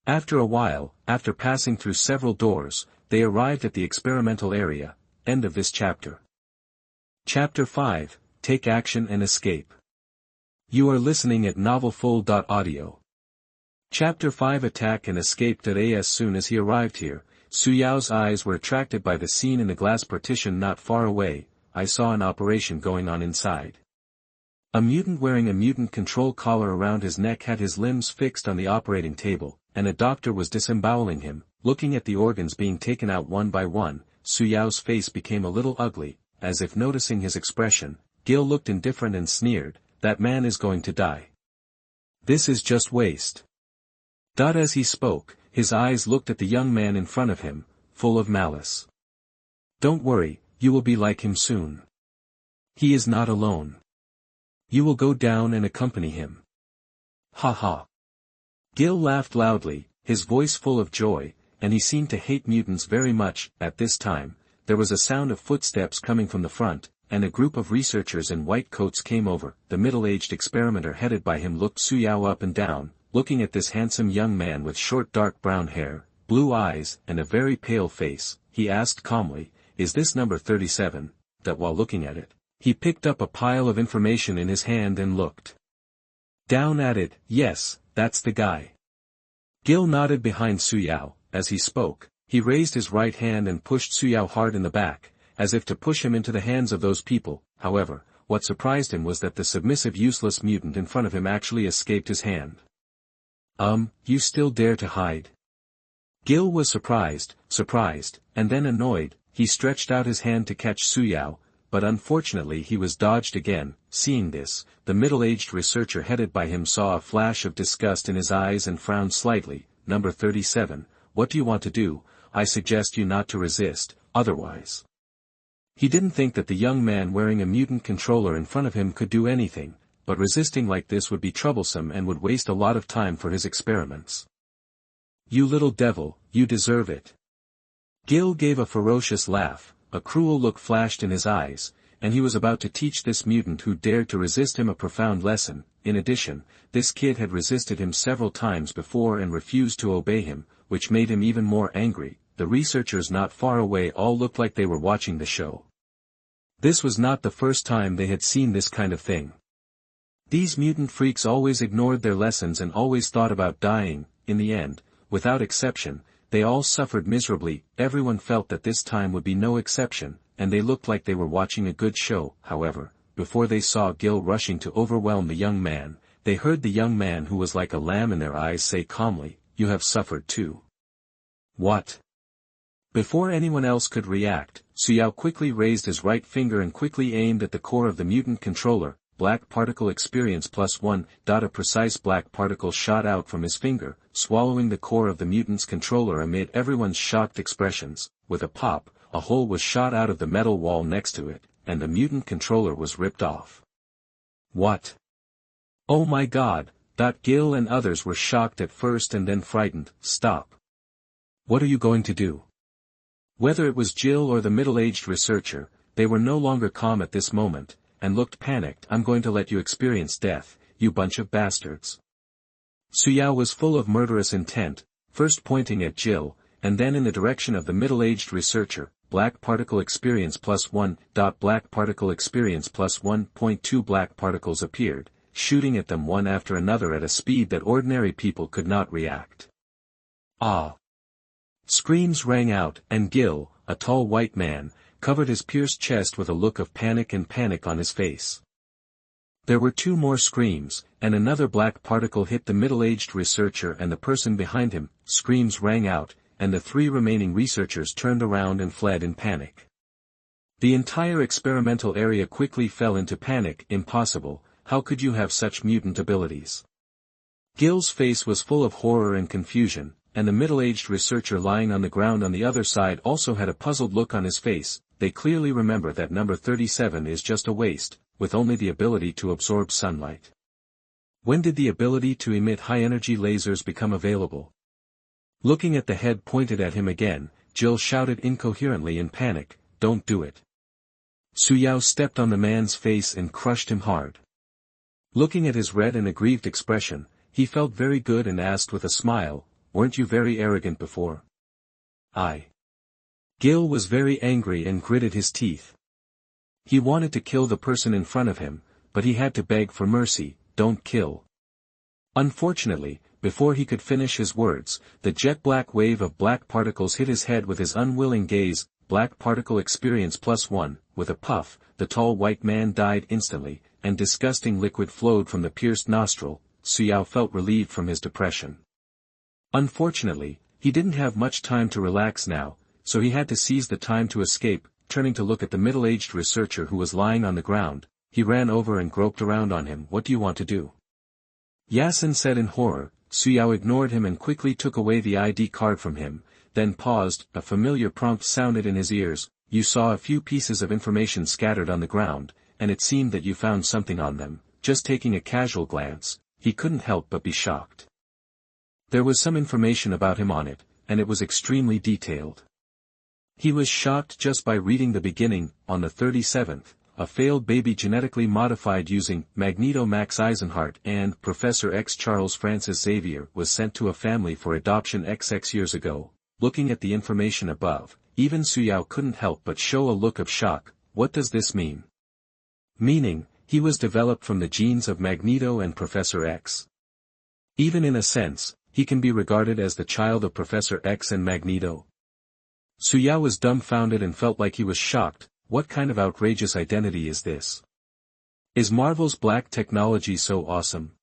After a while, after passing through several doors, they arrived at the experimental area. End of this chapter. Chapter 5, Take Action and Escape. You are listening at novelfull.audio. Chapter 5 Attack and Escape. As soon as he arrived here, Su Yao's eyes were attracted by the scene in the glass partition not far away. I saw an operation going on inside. A mutant wearing a mutant control collar around his neck had his limbs fixed on the operating table, and a doctor was disemboweling him. Looking at the organs being taken out one by one, Su Yao's face became a little ugly, as if noticing his expression. Gil looked indifferent and sneered, "That man is going to die. This is just waste." As he spoke, his eyes looked at the young man in front of him, full of malice. "Don't worry, you will be like him soon. He is not alone. You will go down and accompany him." Ha ha. Gil laughed loudly, his voice full of joy, and he seemed to hate mutants very much. At this time, there was a sound of footsteps coming from the front, and a group of researchers in white coats came over. The middle-aged experimenter headed by him looked Su Yao up and down, looking at this handsome young man with short dark brown hair, blue eyes, and a very pale face. He asked calmly, "Is this number 37? While looking at it, he picked up a pile of information in his hand and looked down at it. "Yes, that's the guy." Gil nodded behind Su Yao. As he spoke, he raised his right hand and pushed Su Yao hard in the back, as if to push him into the hands of those people. However, what surprised him was that the submissive useless mutant in front of him actually escaped his hand. You still dare to hide?" Gil was surprised, and then annoyed. He stretched out his hand to catch Su Yao, but unfortunately he was dodged again. Seeing this, the middle-aged researcher headed by him saw a flash of disgust in his eyes and frowned slightly. "Number 37, what do you want to do? I suggest you not to resist, otherwise." He didn't think that the young man wearing a mutant controller in front of him could do anything, but resisting like this would be troublesome and would waste a lot of time for his experiments. "You little devil, you deserve it." Gil gave a ferocious laugh, a cruel look flashed in his eyes, and he was about to teach this mutant who dared to resist him a profound lesson. In addition, this kid had resisted him several times before and refused to obey him, which made him even more angry. The researchers not far away all looked like they were watching the show. This was not the first time they had seen this kind of thing. These mutant freaks always ignored their lessons and always thought about dying. In the end, without exception, they all suffered miserably. Everyone felt that this time would be no exception, and they looked like they were watching a good show. However, before they saw Gil rushing to overwhelm the young man, they heard the young man who was like a lamb in their eyes say calmly, "You have suffered too." "What?" Before anyone else could react, Su Yao quickly raised his right finger and quickly aimed at the core of the mutant controller. Black particle experience +1. A precise black particle shot out from his finger, swallowing the core of the mutant's controller amid everyone's shocked expressions. With a pop, a hole was shot out of the metal wall next to it, and the mutant controller was ripped off. "What? Oh my god!" Gil and others were shocked at first and then frightened. "Stop. What are you going to do?" Whether it was Jill or the middle-aged researcher, they were no longer calm at this moment, and looked panicked. "I'm going to let you experience death, you bunch of bastards." Su Yao was full of murderous intent, first pointing at Jill, and then in the direction of the middle-aged researcher. Black particle experience +1. Black particle experience +1.2. Black particles appeared, shooting at them one after another at a speed that ordinary people could not react. "Ah!" Screams rang out, and Gil, a tall white man, covered his pierced chest with a look of panic on his face. There were two more screams, and another black particle hit the middle-aged researcher and the person behind him. Screams rang out, and the three remaining researchers turned around and fled in panic. The entire experimental area quickly fell into panic. Impossible, how could you have such mutant abilities? Gil's face was full of horror and confusion, and the middle-aged researcher lying on the ground on the other side also had a puzzled look on his face. They clearly remember that number 37 is just a waste, with only the ability to absorb sunlight. When did the ability to emit high-energy lasers become available? Looking at the head pointed at him again, Jill shouted incoherently in panic, "Don't do it." Su Yao stepped on the man's face and crushed him hard. Looking at his red and aggrieved expression, he felt very good and asked with a smile, "Weren't you very arrogant before?" Gil was very angry and gritted his teeth. He wanted to kill the person in front of him, but he had to beg for mercy, "Don't kill." Unfortunately, before he could finish his words, the jet-black wave of black particles hit his head with his unwilling gaze. Black particle experience +1, with a puff, the tall white man died instantly, and disgusting liquid flowed from the pierced nostril. Su Yao felt relieved from his depression. Unfortunately, he didn't have much time to relax now, so he had to seize the time to escape. Turning to look at the middle-aged researcher who was lying on the ground, he ran over and groped around on him. "What do you want to do?" Yasin said in horror. Su Yao ignored him and quickly took away the ID card from him, then paused. A familiar prompt sounded in his ears. "You saw a few pieces of information scattered on the ground, and it seemed that you found something on them." Just taking a casual glance, he couldn't help but be shocked. There was some information about him on it, and it was extremely detailed. He was shocked just by reading the beginning. On the 37th, a failed baby genetically modified using Magneto Max Eisenhart and Professor X Charles Francis Xavier was sent to a family for adoption XX years ago. Looking at the information above, even Su Yao couldn't help but show a look of shock. What does this mean? Meaning, he was developed from the genes of Magneto and Professor X. Even in a sense, he can be regarded as the child of Professor X and Magneto. Su Yao was dumbfounded and felt like he was shocked. What kind of outrageous identity is this? Is Marvel's black technology so awesome?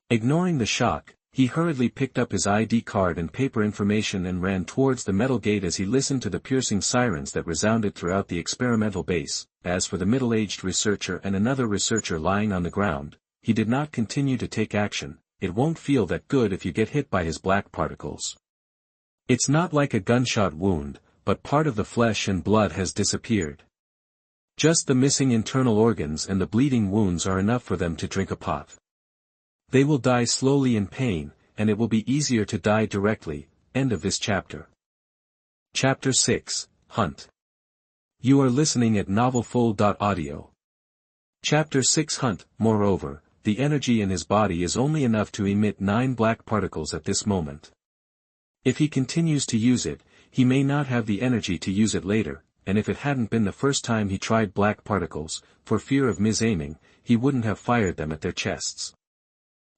Ignoring the shock, he hurriedly picked up his ID card and paper information and ran towards the metal gate as he listened to the piercing sirens that resounded throughout the experimental base. As for the middle-aged researcher and another researcher lying on the ground, he did not continue to take action. It won't feel that good if you get hit by his black particles. It's not like a gunshot wound, but part of the flesh and blood has disappeared. Just the missing internal organs and the bleeding wounds are enough for them to drink a pot. They will die slowly in pain, and it will be easier to die directly. End of this chapter. Chapter 6, Hunt. You are listening at novelfull.audio. Chapter 6 Hunt. Moreover, the energy in his body is only enough to emit 9 black particles at this moment. If he continues to use it, he may not have the energy to use it later, and if it hadn't been the first time he tried black particles, for fear of misaiming, he wouldn't have fired them at their chests.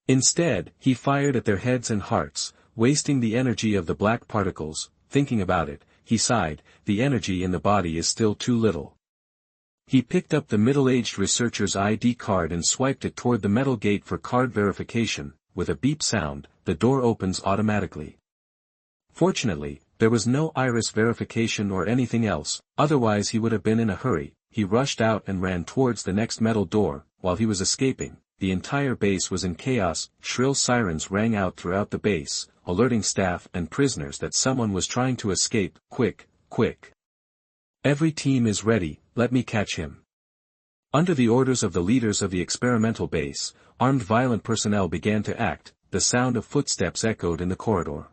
Instead, he fired at their heads and hearts, wasting the energy of the black particles. Thinking about it, he sighed, the energy in the body is still too little. He picked up the middle-aged researcher's ID card and swiped it toward the metal gate for card verification. With a beep sound, the door opens automatically. Fortunately, there was no iris verification or anything else, otherwise he would have been in a hurry. He rushed out and ran towards the next metal door. While he was escaping, the entire base was in chaos. Shrill sirens rang out throughout the base, alerting staff and prisoners that someone was trying to escape. Quick, quick. Every team is ready, let me catch him. Under the orders of the leaders of the experimental base, armed violent personnel began to act. The sound of footsteps echoed in the corridor.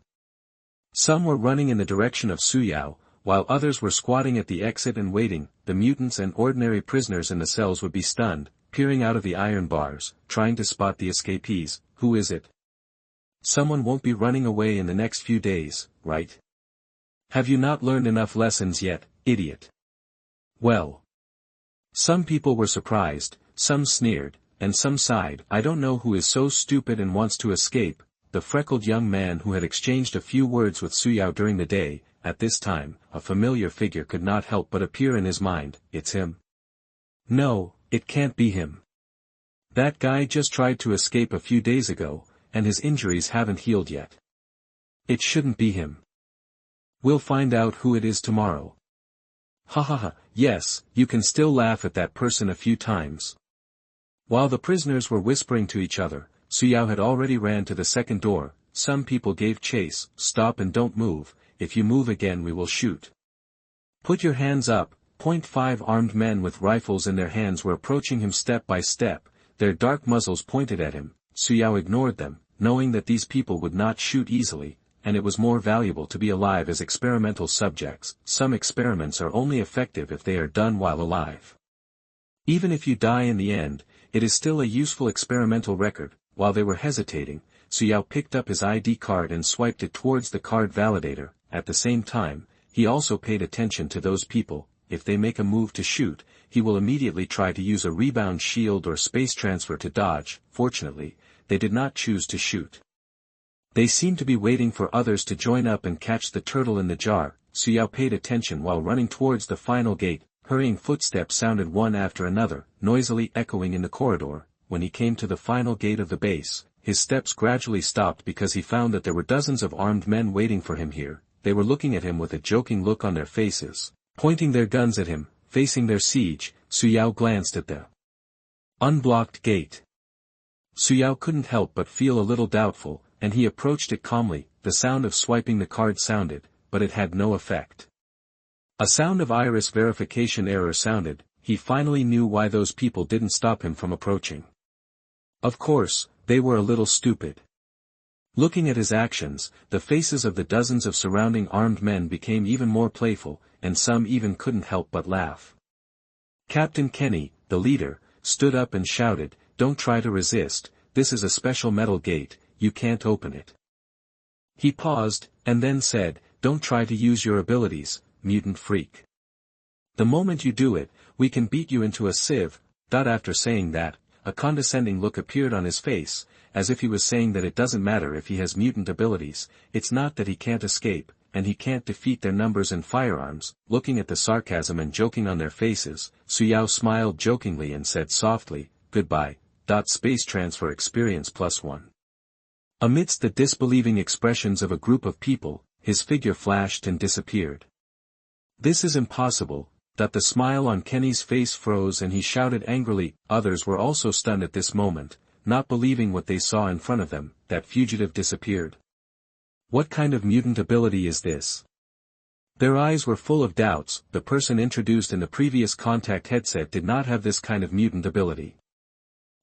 Some were running in the direction of Su Yao, while others were squatting at the exit and waiting. The mutants and ordinary prisoners in the cells would be stunned, peering out of the iron bars, trying to spot the escapees. Who is it? Someone won't be running away in the next few days, right? Have you not learned enough lessons yet, idiot? Well. Some people were surprised, some sneered, and some sighed. I don't know who is so stupid and wants to escape. The freckled young man who had exchanged a few words with Su Yao during the day. At this time, a familiar figure could not help but appear in his mind. It's him. No, it can't be him. That guy just tried to escape a few days ago, and his injuries haven't healed yet. It shouldn't be him. We'll find out who it is tomorrow. Ha ha ha, yes, you can still laugh at that person a few times. While the prisoners were whispering to each other, Su Yao had already ran to the second door. Some people gave chase. Stop and don't move, if you move again we will shoot. Put your hands up. 5 armed men with rifles in their hands were approaching him step by step, their dark muzzles pointed at him. Su Yao ignored them, knowing that these people would not shoot easily, and it was more valuable to be alive as experimental subjects. Some experiments are only effective if they are done while alive. Even if you die in the end, it is still a useful experimental record. While they were hesitating, Su Yao picked up his ID card and swiped it towards the card validator. At the same time, he also paid attention to those people. If they make a move to shoot, he will immediately try to use a rebound shield or space transfer to dodge. Fortunately, they did not choose to shoot. They seemed to be waiting for others to join up and catch the turtle in the jar. Su Yao paid attention while running towards the final gate. Hurrying footsteps sounded one after another, noisily echoing in the corridor. When he came to the final gate of the base, his steps gradually stopped because he found that there were dozens of armed men waiting for him here. They were looking at him with a joking look on their faces, pointing their guns at him, facing their siege. Su Yao glanced at the unblocked gate. Su Yao couldn't help but feel a little doubtful, and he approached it calmly. The sound of swiping the card sounded, but it had no effect. A sound of iris verification error sounded. He finally knew why those people didn't stop him from approaching. Of course, they were a little stupid. Looking at his actions, the faces of the dozens of surrounding armed men became even more playful, and some even couldn't help but laugh. Captain Kenny, the leader, stood up and shouted, "Don't try to resist, this is a special metal gate, you can't open it." He paused, and then said, "Don't try to use your abilities, mutant freak. The moment you do it, we can beat you into a sieve." After saying that, a condescending look appeared on his face, as if he was saying that it doesn't matter if he has mutant abilities, it's not that he can't escape, and he can't defeat their numbers and firearms. Looking at the sarcasm and joking on their faces, Su Yao smiled jokingly and said softly, "Goodbye. Space transfer experience +1. Amidst the disbelieving expressions of a group of people, his figure flashed and disappeared. "This is impossible." The smile on Kenny's face froze and he shouted angrily. Others were also stunned at this moment, not believing what they saw in front of them. That fugitive disappeared. What kind of mutant ability is this? Their eyes were full of doubts. The person introduced in the previous contact headset did not have this kind of mutant ability.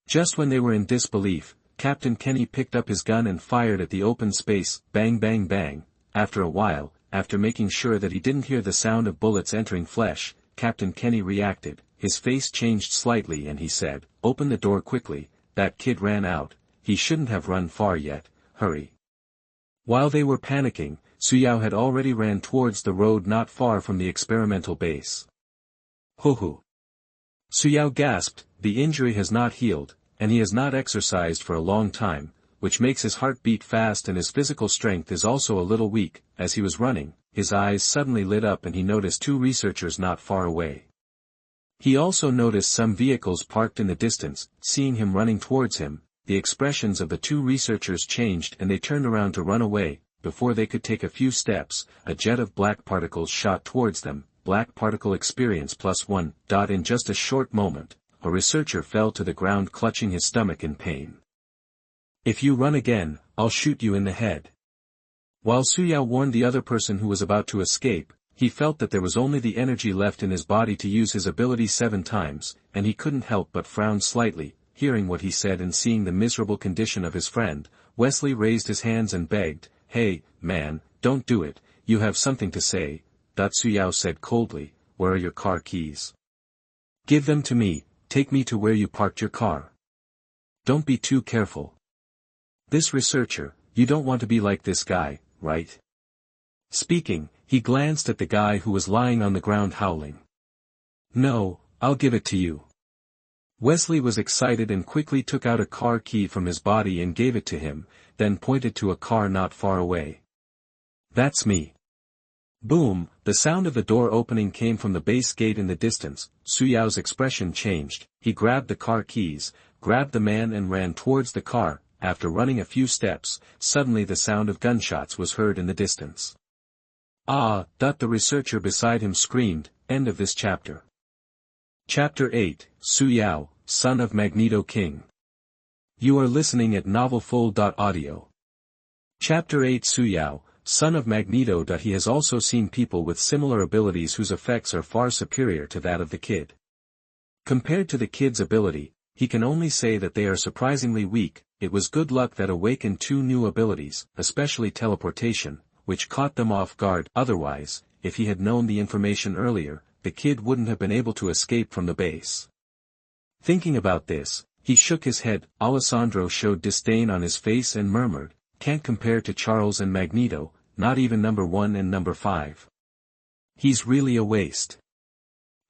Just when they were in disbelief, Captain Kenny picked up his gun and fired at the open space. Bang bang bang. After a while, after making sure that he didn't hear the sound of bullets entering flesh, Captain Kenny reacted. His face changed slightly and he said, "Open the door quickly, that kid ran out, he shouldn't have run far yet, hurry." While they were panicking, Su Yao had already ran towards the road not far from the experimental base. "Hoo-hoo." Su Yao gasped. The injury has not healed, and he has not exercised for a long time, which makes his heart beat fast and his physical strength is also a little weak. As he was running, his eyes suddenly lit up and he noticed 2 researchers not far away. He also noticed some vehicles parked in the distance. Seeing him running towards him, the expressions of the 2 researchers changed and they turned around to run away. Before they could take a few steps, a jet of black particles shot towards them. Black particle experience +1. In just a short moment, a researcher fell to the ground clutching his stomach in pain. "If you run again, I'll shoot you in the head." While Su Yao warned the other person who was about to escape, he felt that there was only the energy left in his body to use his ability 7 times, and he couldn't help but frown slightly. Hearing what he said and seeing the miserable condition of his friend, Wesley raised his hands and begged, "Hey, man, don't do it, you have something to say." Su Yao said coldly, "Where are your car keys? Give them to me, take me to where you parked your car. Don't be too careful. This researcher, you don't want to be like this guy, right?" Speaking, he glanced at the guy who was lying on the ground howling. "No, I'll give it to you." Wesley was excited and quickly took out a car key from his body and gave it to him, then pointed to a car not far away. "That's me. Boom, the sound of the door opening came from the base gate in the distance. Su Yao's expression changed. He grabbed the car keys, grabbed the man and ran towards the car. After running a few steps, suddenly the sound of gunshots was heard in the distance. Ah, the researcher beside him screamed. End of this chapter. Chapter 8, Su Yao, son of Magneto King. You are listening at novelfull.audio. Chapter 8 Su Yao, son of Magneto. He has also seen people with similar abilities whose effects are far superior to that of the kid. Compared to the kid's ability, he can only say that they are surprisingly weak. It was good luck that awakened two new abilities, especially teleportation, which caught them off guard. Otherwise, if he had known the information earlier, the kid wouldn't have been able to escape from the base. Thinking about this, he shook his head. Alessandro showed disdain on his face and murmured, "Can't compare to Charles and Magneto, not even number 1 and number 5. He's really a waste."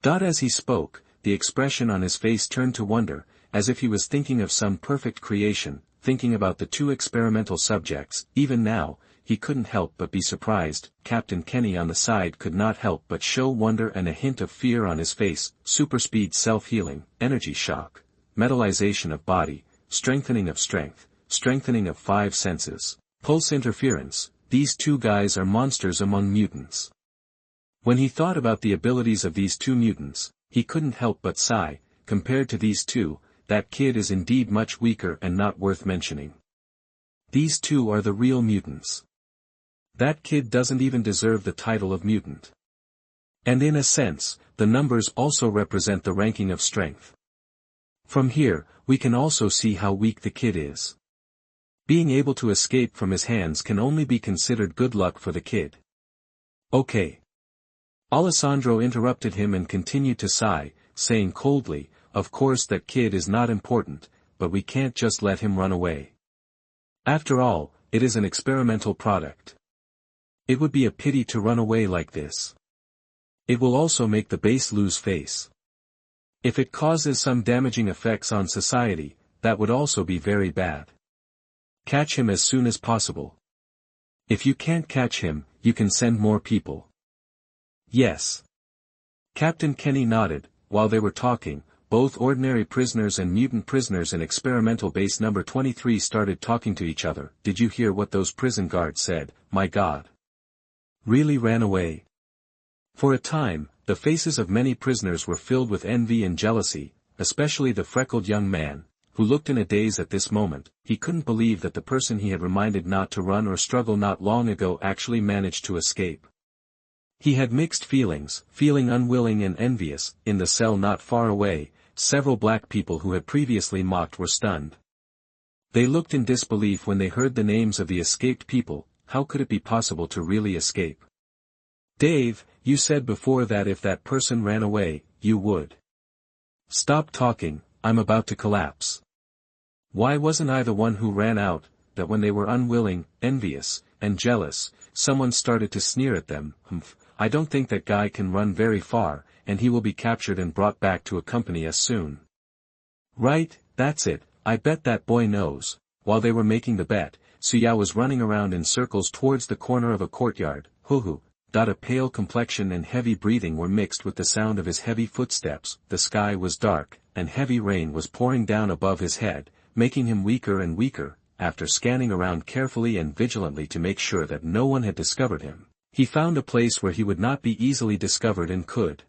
As he spoke, the expression on his face turned to wonder, as if he was thinking of some perfect creation, thinking about the two experimental subjects. Even now, he couldn't help but be surprised. Captain Kenny on the side could not help but show wonder and a hint of fear on his face. Superspeed self-healing, energy shock, metallization of body, strengthening of strength, strengthening of 5 senses, pulse interference. These two guys are monsters among mutants. When he thought about the abilities of these two mutants, he couldn't help but sigh. Compared to these two, that kid is indeed much weaker and not worth mentioning. These two are the real mutants. That kid doesn't even deserve the title of mutant. And in a sense, the numbers also represent the ranking of strength. From here, we can also see how weak the kid is. Being able to escape from his hands can only be considered good luck for the kid. Okay. Alessandro interrupted him and continued to sigh, saying coldly, "Of course that kid is not important, but we can't just let him run away. After all, it is an experimental product. It would be a pity to run away like this. It will also make the base lose face. If it causes some damaging effects on society, that would also be very bad. Catch him as soon as possible. If you can't catch him, you can send more people." "Yes." Captain Kenny nodded. While they were talking, both ordinary prisoners and mutant prisoners in experimental base number 23 started talking to each other. "Did you hear what those prison guards said? My God. Really ran away?" For a time, the faces of many prisoners were filled with envy and jealousy, especially the freckled young man, who looked in a daze at this moment. He couldn't believe that the person he had reminded not to run or struggle not long ago actually managed to escape. He had mixed feelings, feeling unwilling and envious. In the cell not far away, several black people who had previously mocked were stunned. They looked in disbelief when they heard the names of the escaped people. How could it be possible to really escape? "Dave, you said before that if that person ran away, you would." "Stop talking, I'm about to collapse. Why wasn't I the one who ran out?" That when they were unwilling, envious, and jealous, someone started to sneer at them. "I don't think that guy can run very far, and he will be captured and brought back to accompany us soon." "Right, that's it, I bet that boy knows." While they were making the bet, Su Yao was running around in circles towards the corner of a courtyard. Hoo-hoo. A pale complexion and heavy breathing were mixed with the sound of his heavy footsteps. The sky was dark, and heavy rain was pouring down above his head, making him weaker and weaker. After scanning around carefully and vigilantly to make sure that no one had discovered him, he found a place where he would not be easily discovered and could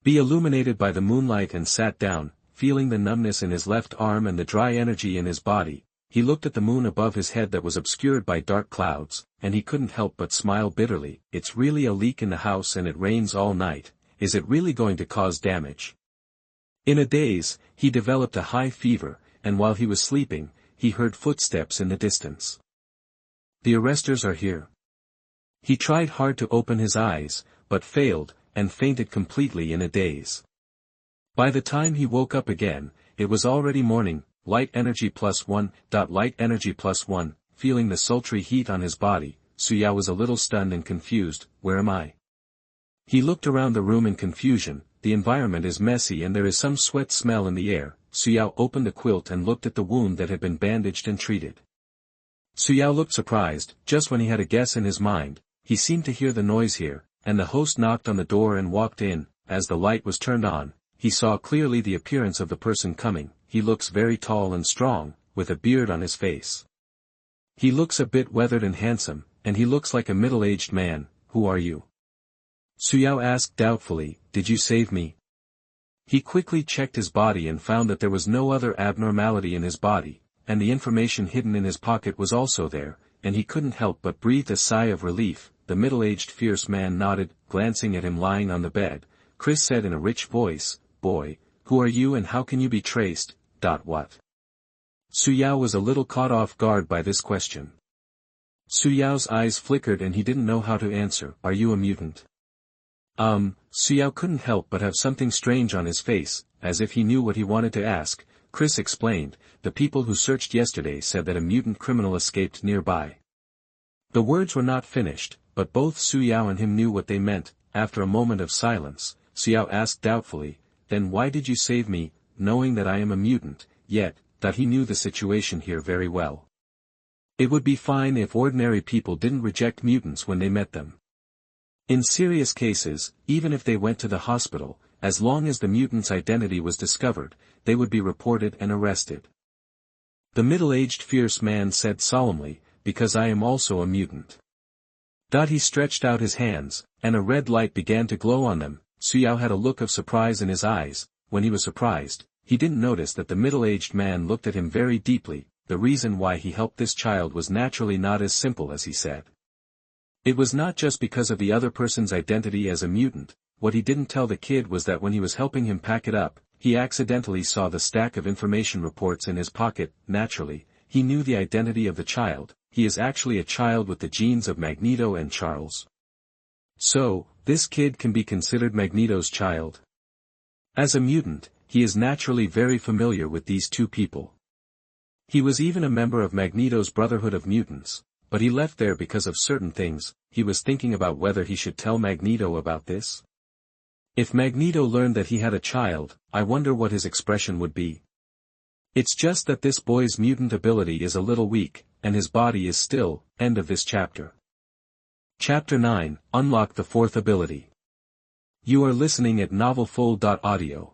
be illuminated by the moonlight and sat down, feeling the numbness in his left arm and the dry energy in his body. He looked at the moon above his head that was obscured by dark clouds, and he couldn't help but smile bitterly. "It's really a leak in the house and it rains all night. Is it really going to cause damage?" In a daze, he developed a high fever, and while he was sleeping, he heard footsteps in the distance. "The arresters are here." He tried hard to open his eyes, but failed, and fainted completely in a daze. By the time he woke up again, it was already morning. Light energy +1. Light energy +1. Feeling the sultry heat on his body, Su Yao was a little stunned and confused. "Where am I?" He looked around the room in confusion. The environment is messy and there is some sweat smell in the air. Su Yao opened the quilt and looked at the wound that had been bandaged and treated. Su Yao looked surprised. Just when he had a guess in his mind, he seemed to hear the noise here, and the host knocked on the door and walked in. As the light was turned on, he saw clearly the appearance of the person coming. He looks very tall and strong, with a beard on his face. He looks a bit weathered and handsome, and he looks like a middle-aged man. Who are you? Su Yao asked doubtfully. Did you save me? He quickly checked his body and found that there was no other abnormality in his body, and the information hidden in his pocket was also there, and he couldn't help but breathe a sigh of relief. The middle-aged fierce man nodded, glancing at him lying on the bed. Chris said in a rich voice, "Boy, who are you and how can you be traced?" What? Su Yao was a little caught off guard by this question. Su Yao's eyes flickered and he didn't know how to answer. Are you a mutant? Su Yao couldn't help but have something strange on his face, as if he knew what he wanted to ask. Chris explained, the people who searched yesterday said that a mutant criminal escaped nearby. The words were not finished, but both Su Yao and him knew what they meant. After a moment of silence, Su Yao asked doubtfully, then why did you save me, knowing that I am a mutant? Yet, that he knew the situation here very well. It would be fine if ordinary people didn't reject mutants when they met them. In serious cases, even if they went to the hospital, as long as the mutant's identity was discovered, they would be reported and arrested. The middle-aged fierce man said solemnly, because I am also a mutant. He stretched out his hands, and a red light began to glow on them. Su Yao had a look of surprise in his eyes. When he was surprised, he didn't notice that the middle-aged man looked at him very deeply. The reason why he helped this child was naturally not as simple as he said. It was not just because of the other person's identity as a mutant. What he didn't tell the kid was that when he was helping him pack it up, he accidentally saw the stack of information reports in his pocket. Naturally, he knew the identity of the child. He is actually a child with the genes of Magneto and Charles. So, this kid can be considered Magneto's child. As a mutant, he is naturally very familiar with these two people. He was even a member of Magneto's Brotherhood of Mutants, but he left there because of certain things. He was thinking about whether he should tell Magneto about this. If Magneto learned that he had a child, I wonder what his expression would be. It's just that this boy's mutant ability is a little weak, and his body is still. End of this chapter. Chapter 9, Unlock the Fourth Ability. You are listening at novelfull.audio.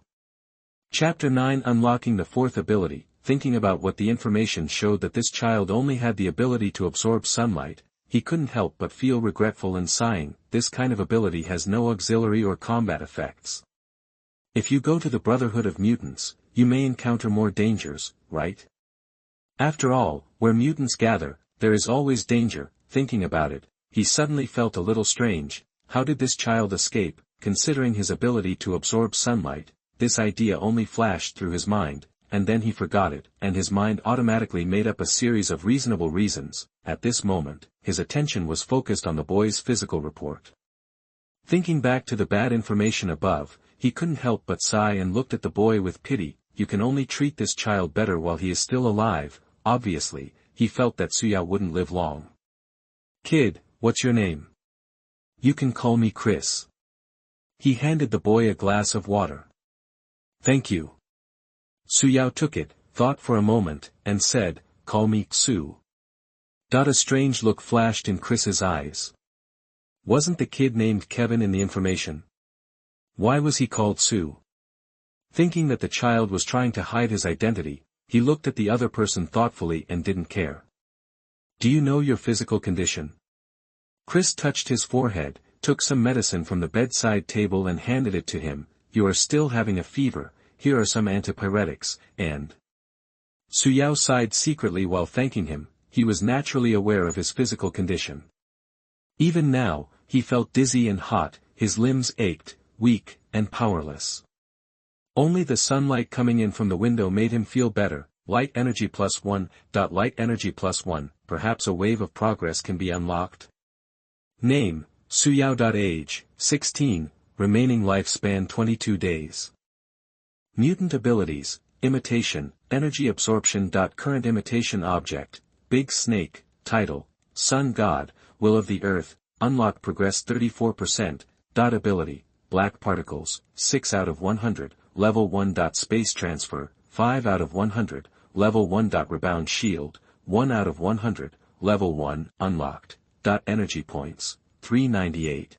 Chapter 9, Unlocking the Fourth Ability. Thinking about what the information showed that this child only had the ability to absorb sunlight, he couldn't help but feel regretful and sighing. This kind of ability has no auxiliary or combat effects. If you go to the Brotherhood of Mutants, you may encounter more dangers, right? After all, where mutants gather, there is always danger. Thinking about it, he suddenly felt a little strange. How did this child escape? Considering his ability to absorb sunlight, this idea only flashed through his mind, and then he forgot it, and his mind automatically made up a series of reasonable reasons. At this moment, his attention was focused on the boy's physical report. Thinking back to the bad information above, he couldn't help but sigh and looked at the boy with pity. You can only treat this child better while he is still alive. Obviously, he felt that Su Yao wouldn't live long. Kid, what's your name? You can call me Chris. He handed the boy a glass of water. Thank you. Su Yao took it, thought for a moment, and said, call me Su. A strange look flashed in Chris's eyes. Wasn't the kid named Kevin in the information? Why was he called Su? Thinking that the child was trying to hide his identity, he looked at the other person thoughtfully and didn't care. Do you know your physical condition? Chris touched his forehead, took some medicine from the bedside table and handed it to him. You are still having a fever. Here are some antipyretics, and... Su Yao sighed secretly while thanking him. He was naturally aware of his physical condition. Even now, he felt dizzy and hot, his limbs ached, weak, and powerless. Only the sunlight coming in from the window made him feel better. Light energy +1. Light energy +1. Perhaps a wave of progress can be unlocked. Name, Su Yao. Age, 16, remaining lifespan 22 days. Mutant abilities, Imitation, Energy Absorption. Current imitation object, Big Snake. Title, Sun God, Will of the Earth, Unlock Progress 34%. Ability, Black Particles, 6 out of 100, Level 1. Space Transfer, 5 out of 100, Level 1. Rebound Shield, 1 out of 100, Level 1, Unlocked. Energy Points, 398.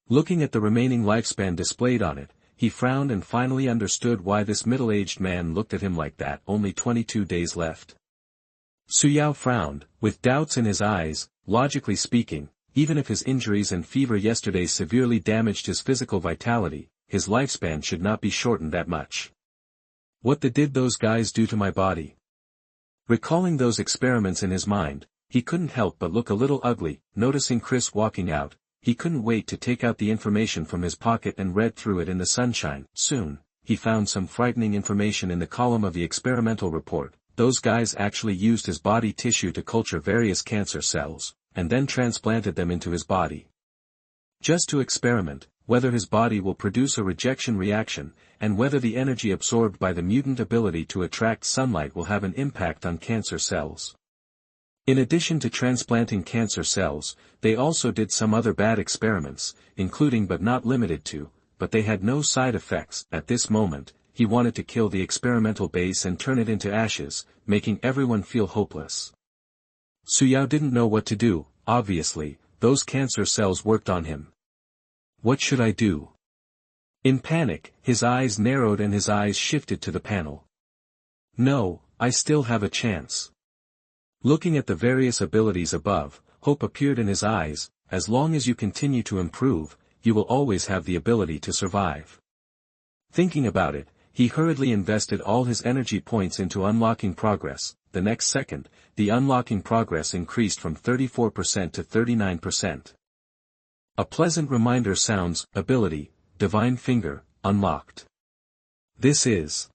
Looking at the remaining lifespan displayed on it, he frowned and finally understood why this middle-aged man looked at him like that. Only 22 days left. Su Yao frowned, with doubts in his eyes. Logically speaking, even if his injuries and fever yesterday severely damaged his physical vitality, his lifespan should not be shortened that much. What did those guys do to my body? Recalling those experiments in his mind, he couldn't help but look a little ugly. Noticing Chris walking out, he couldn't wait to take out the information from his pocket and read through it in the sunshine. Soon, he found some frightening information in the column of the experimental report. Those guys actually used his body tissue to culture various cancer cells, and then transplanted them into his body. Just to experiment, whether his body will produce a rejection reaction, and whether the energy absorbed by the mutant ability to attract sunlight will have an impact on cancer cells. In addition to transplanting cancer cells, they also did some other bad experiments, including but not limited to, but they had no side effects. At this moment, he wanted to kill the experimental base and turn it into ashes, making everyone feel hopeless. Su Yao didn't know what to do. Obviously, those cancer cells worked on him. What should I do? In panic, his eyes narrowed and his eyes shifted to the panel. No, I still have a chance. Looking at the various abilities above, hope appeared in his eyes. As long as you continue to improve, you will always have the ability to survive. Thinking about it, he hurriedly invested all his energy points into unlocking progress. The next second, the unlocking progress increased from 34% to 39%. A pleasant reminder sounds. Ability, Divine Finger, unlocked. This is.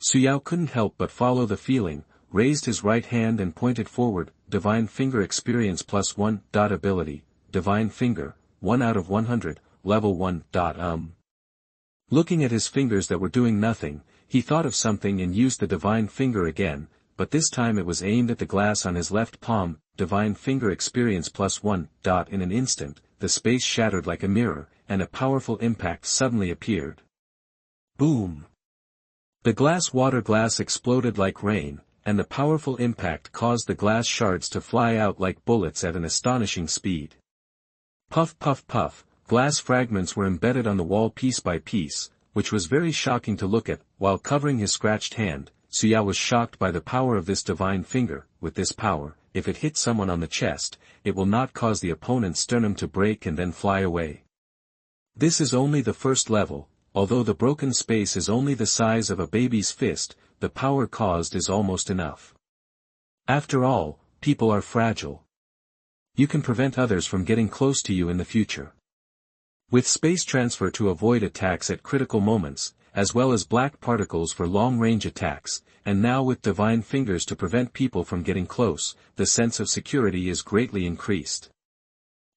Su Yao couldn't help but follow the feeling, raised his right hand and pointed forward. Divine Finger experience +1. Ability, Divine Finger, 1 out of 100, level 1. Looking at his fingers that were doing nothing, he thought of something and used the Divine Finger again, but this time it was aimed at the glass on his left palm. Divine Finger experience +1. In an instant, the space shattered like a mirror, and a powerful impact suddenly appeared. Boom! The glass exploded like rain, and the powerful impact caused the glass shards to fly out like bullets at an astonishing speed. Puff puff puff, glass fragments were embedded on the wall piece by piece, which was very shocking to look at. While covering his scratched hand, Su Yao was shocked by the power of this Divine Finger. With this power, if it hits someone on the chest, it will not cause the opponent's sternum to break and then fly away. This is only the first level. Although the broken space is only the size of a baby's fist, the power caused is almost enough. After all, people are fragile. You can prevent others from getting close to you in the future. With space transfer to avoid attacks at critical moments, as well as black particles for long-range attacks, and now with Divine Fingers to prevent people from getting close, the sense of security is greatly increased.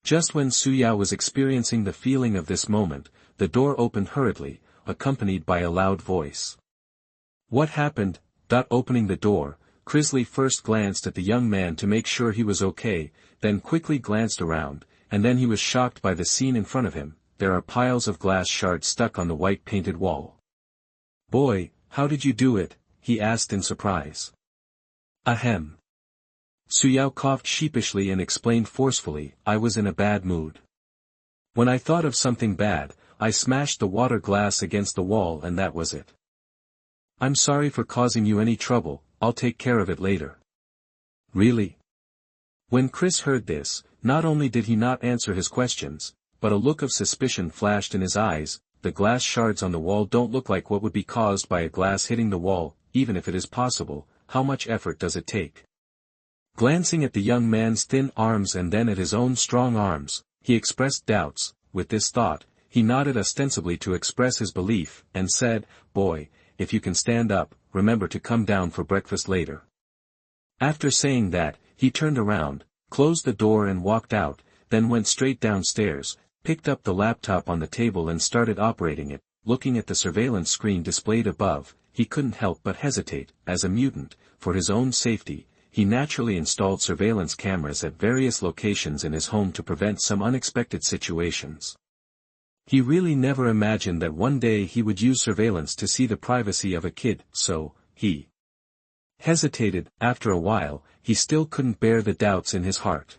Just when Su Yao was experiencing the feeling of this moment, the door opened hurriedly, accompanied by a loud voice. What happened? Opening the door, Crisley first glanced at the young man to make sure he was okay, then quickly glanced around, and then he was shocked by the scene in front of him. There are piles of glass shards stuck on the white painted wall. Boy, how did you do it? He asked in surprise. Ahem. Su Yao coughed sheepishly and explained forcefully, I was in a bad mood. When I thought of something bad, I smashed the water glass against the wall and that was it. I'm sorry for causing you any trouble, I'll take care of it later. Really? When Chris heard this, not only did he not answer his questions, but a look of suspicion flashed in his eyes. The glass shards on the wall don't look like what would be caused by a glass hitting the wall. Even if it is possible, how much effort does it take? Glancing at the young man's thin arms and then at his own strong arms, he expressed doubts. With this thought, he nodded ostensibly to express his belief, and said, Boy, if you can stand up, remember to come down for breakfast later. After saying that, he turned around, closed the door and walked out, then went straight downstairs, picked up the laptop on the table and started operating it. Looking at the surveillance screen displayed above, he couldn't help but hesitate. As a mutant, for his own safety, he naturally installed surveillance cameras at various locations in his home to prevent some unexpected situations. He really never imagined that one day he would use surveillance to see the privacy of a kid, so, he hesitated. After a while, he still couldn't bear the doubts in his heart.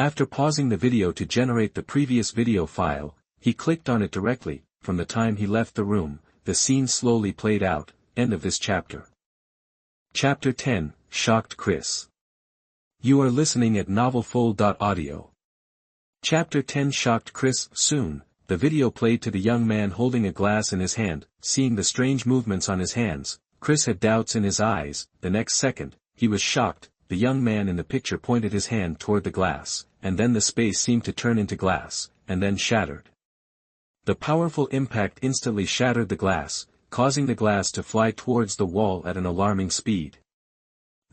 After pausing the video to generate the previous video file, he clicked on it directly. From the time he left the room, the scene slowly played out. End of this chapter. Chapter 10, Shocked Chris. You are listening at novelfull.audio. Chapter 10 Shocked Chris. Soon, the video played to the young man holding a glass in his hand. Seeing the strange movements on his hands, Chris had doubts in his eyes. The next second, he was shocked. The young man in the picture pointed his hand toward the glass, and then the space seemed to turn into glass, and then shattered. The powerful impact instantly shattered the glass, causing the glass to fly towards the wall at an alarming speed.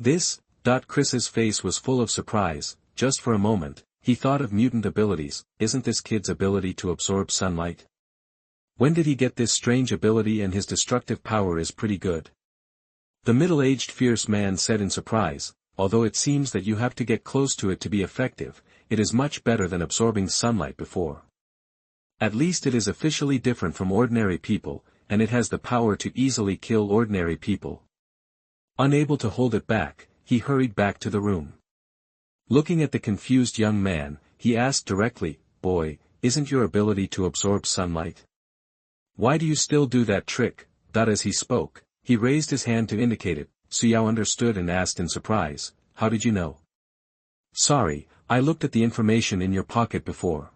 Chris's face was full of surprise. Just for a moment, he thought of mutant abilities. Isn't this kid's ability to absorb sunlight? When did he get this strange ability? And his destructive power is pretty good. The middle-aged fierce man said in surprise, although it seems that you have to get close to it to be effective, it is much better than absorbing sunlight before. At least it is officially different from ordinary people, and it has the power to easily kill ordinary people. Unable to hold it back, he hurried back to the room. Looking at the confused young man, he asked directly, "Boy, isn't your ability to absorb sunlight? Why do you still do that trick?" As he spoke, he raised his hand to indicate it. Su Yao understood and asked in surprise, "How did you know?" "Sorry, I looked at the information in your pocket before."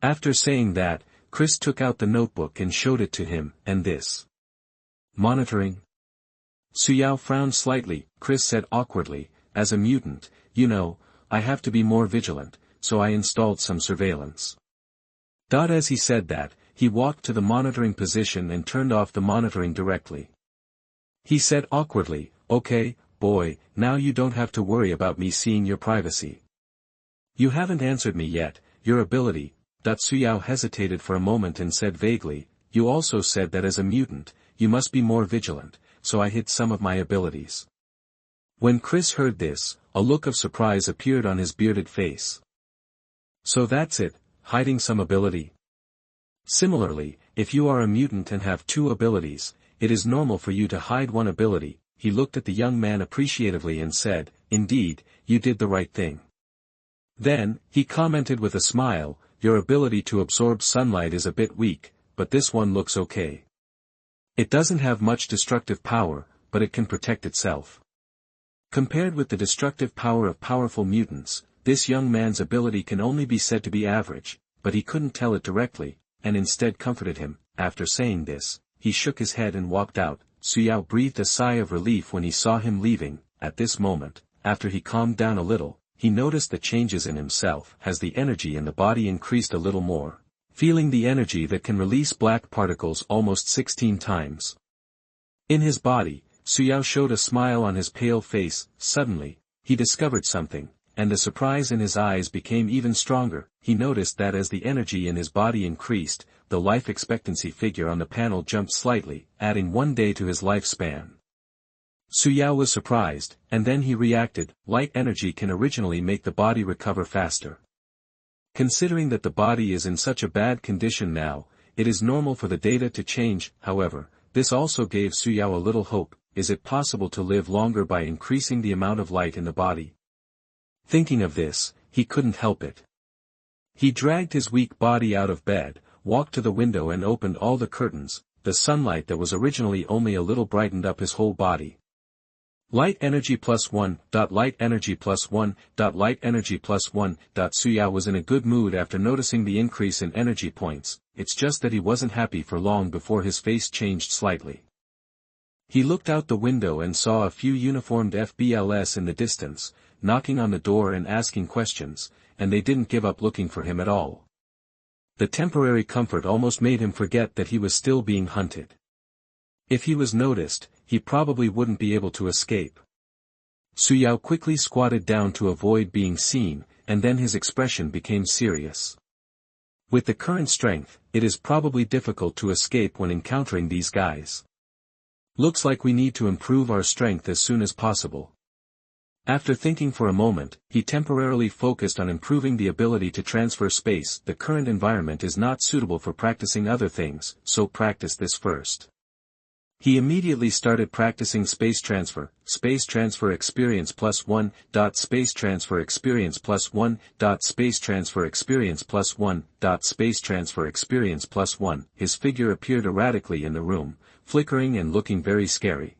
After saying that, Chris took out the notebook and showed it to him. "And this? Monitoring?" Su Yao frowned slightly. Chris said awkwardly, "As a mutant, you know, I have to be more vigilant, so I installed some surveillance." As he said that, he walked to the monitoring position and turned off the monitoring directly. He said awkwardly, "Okay, boy, now you don't have to worry about me seeing your privacy." "You haven't answered me yet, your ability." Su Yao hesitated for a moment and said vaguely, "You also said that as a mutant, you must be more vigilant, so I hid some of my abilities." When Chris heard this, a look of surprise appeared on his bearded face. "So that's it, hiding some ability?" "Similarly, if you are a mutant and have two abilities, it is normal for you to hide one ability." He looked at the young man appreciatively and said, "Indeed, you did the right thing." Then, he commented with a smile, "Your ability to absorb sunlight is a bit weak, but this one looks okay. It doesn't have much destructive power, but it can protect itself." Compared with the destructive power of powerful mutants, this young man's ability can only be said to be average, but he couldn't tell it directly, and instead comforted him. After saying this, he shook his head and walked out. Su Yao breathed a sigh of relief when he saw him leaving. At this moment, after he calmed down a little, he noticed the changes in himself as the energy in the body increased a little more, feeling the energy that can release black particles almost 16 times. In his body, Su Yao showed a smile on his pale face. Suddenly, he discovered something, and the surprise in his eyes became even stronger. He noticed that as the energy in his body increased, the life expectancy figure on the panel jumped slightly, adding 1 day to his lifespan. Su Yao was surprised, and then he reacted. Light energy can originally make the body recover faster. Considering that the body is in such a bad condition now, it is normal for the data to change. However, this also gave Su Yao a little hope. Is it possible to live longer by increasing the amount of light in the body? Thinking of this, he couldn't help it. He dragged his weak body out of bed, walked to the window and opened all the curtains. The sunlight that was originally only a little brightened up his whole body. Light energy +1. Light energy +1. Light energy +1. Su Yao was in a good mood after noticing the increase in energy points. It's just that he wasn't happy for long before his face changed slightly. He looked out the window and saw a few uniformed FBLS in the distance, knocking on the door and asking questions, and they didn't give up looking for him at all. The temporary comfort almost made him forget that he was still being hunted. If he was noticed, he probably wouldn't be able to escape. Su Yao quickly squatted down to avoid being seen, and then his expression became serious. With the current strength, it is probably difficult to escape when encountering these guys. Looks like we need to improve our strength as soon as possible. After thinking for a moment, he temporarily focused on improving the ability to transfer space. The current environment is not suitable for practicing other things, so practice this first. He immediately started practicing space transfer experience +1, space transfer experience +1, space transfer experience +1, space transfer experience +1. His figure appeared erratically in the room, flickering and looking very scary.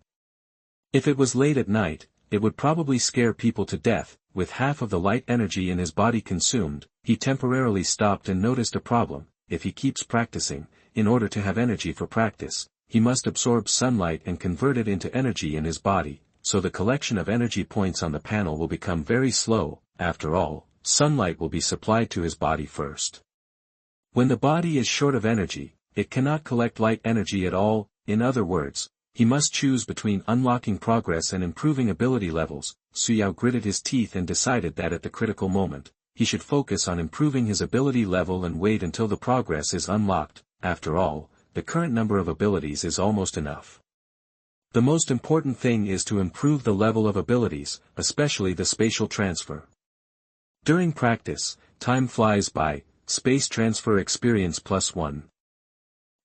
If it was late at night, it would probably scare people to death. With half of the light energy in his body consumed, he temporarily stopped and noticed a problem. If he keeps practicing, in order to have energy for practice, he must absorb sunlight and convert it into energy in his body, so the collection of energy points on the panel will become very slow. After all, sunlight will be supplied to his body first. When the body is short of energy, it cannot collect light energy at all. In other words, he must choose between unlocking progress and improving ability levels. Su Yao gritted his teeth and decided that at the critical moment, he should focus on improving his ability level and wait until the progress is unlocked. After all, the current number of abilities is almost enough. The most important thing is to improve the level of abilities, especially the spatial transfer. During practice, time flies by. Space transfer experience +1.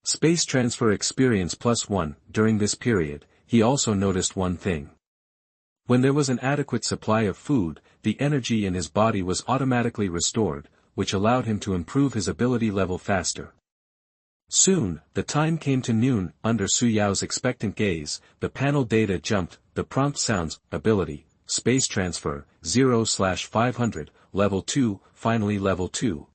Space transfer experience +1. During this period, he also noticed one thing. When there was an adequate supply of food, the energy in his body was automatically restored, which allowed him to improve his ability level faster. Soon, the time came to noon. Under Su Yao's expectant gaze, the panel data jumped. The prompt sounds: ability, space transfer, 0/500, level 2, finally level 2.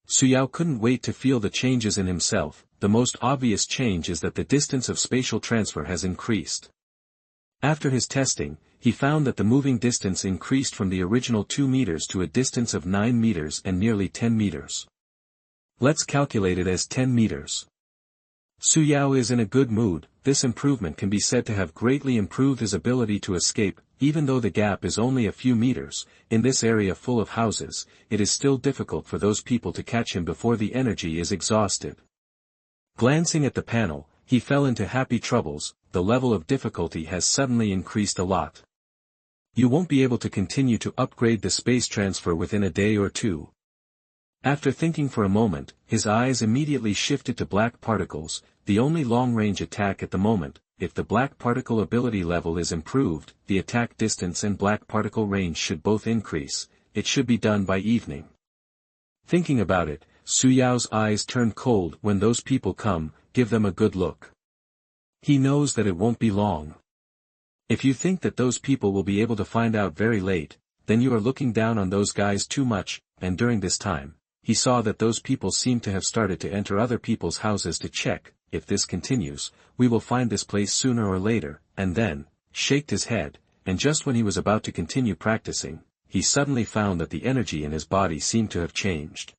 Su Yao couldn't wait to feel the changes in himself. The most obvious change is that the distance of spatial transfer has increased. After his testing, he found that the moving distance increased from the original 2 meters to a distance of 9 meters and nearly 10 meters. Let's calculate it as 10 meters. Su Yao is in a good mood. This improvement can be said to have greatly improved his ability to escape. Even though the gap is only a few meters, in this area full of houses, it is still difficult for those people to catch him before the energy is exhausted. Glancing at the panel, he fell into happy troubles. The level of difficulty has suddenly increased a lot. You won't be able to continue to upgrade the space transfer within a day or two. After thinking for a moment, his eyes immediately shifted to black particles, the only long-range attack at the moment. If the black particle ability level is improved, the attack distance and black particle range should both increase. It should be done by evening. Thinking about it, Su Yao's eyes turned cold. When those people come, give them a good look. He knows that it won't be long. If you think that those people will be able to find out very late, then you are looking down on those guys too much. And during this time, he saw that those people seemed to have started to enter other people's houses to check. If this continues, we will find this place sooner or later. And then, shaked his head, and just when he was about to continue practicing, he suddenly found that the energy in his body seemed to have changed.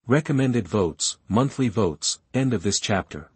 Recommended votes, monthly votes, end of this chapter.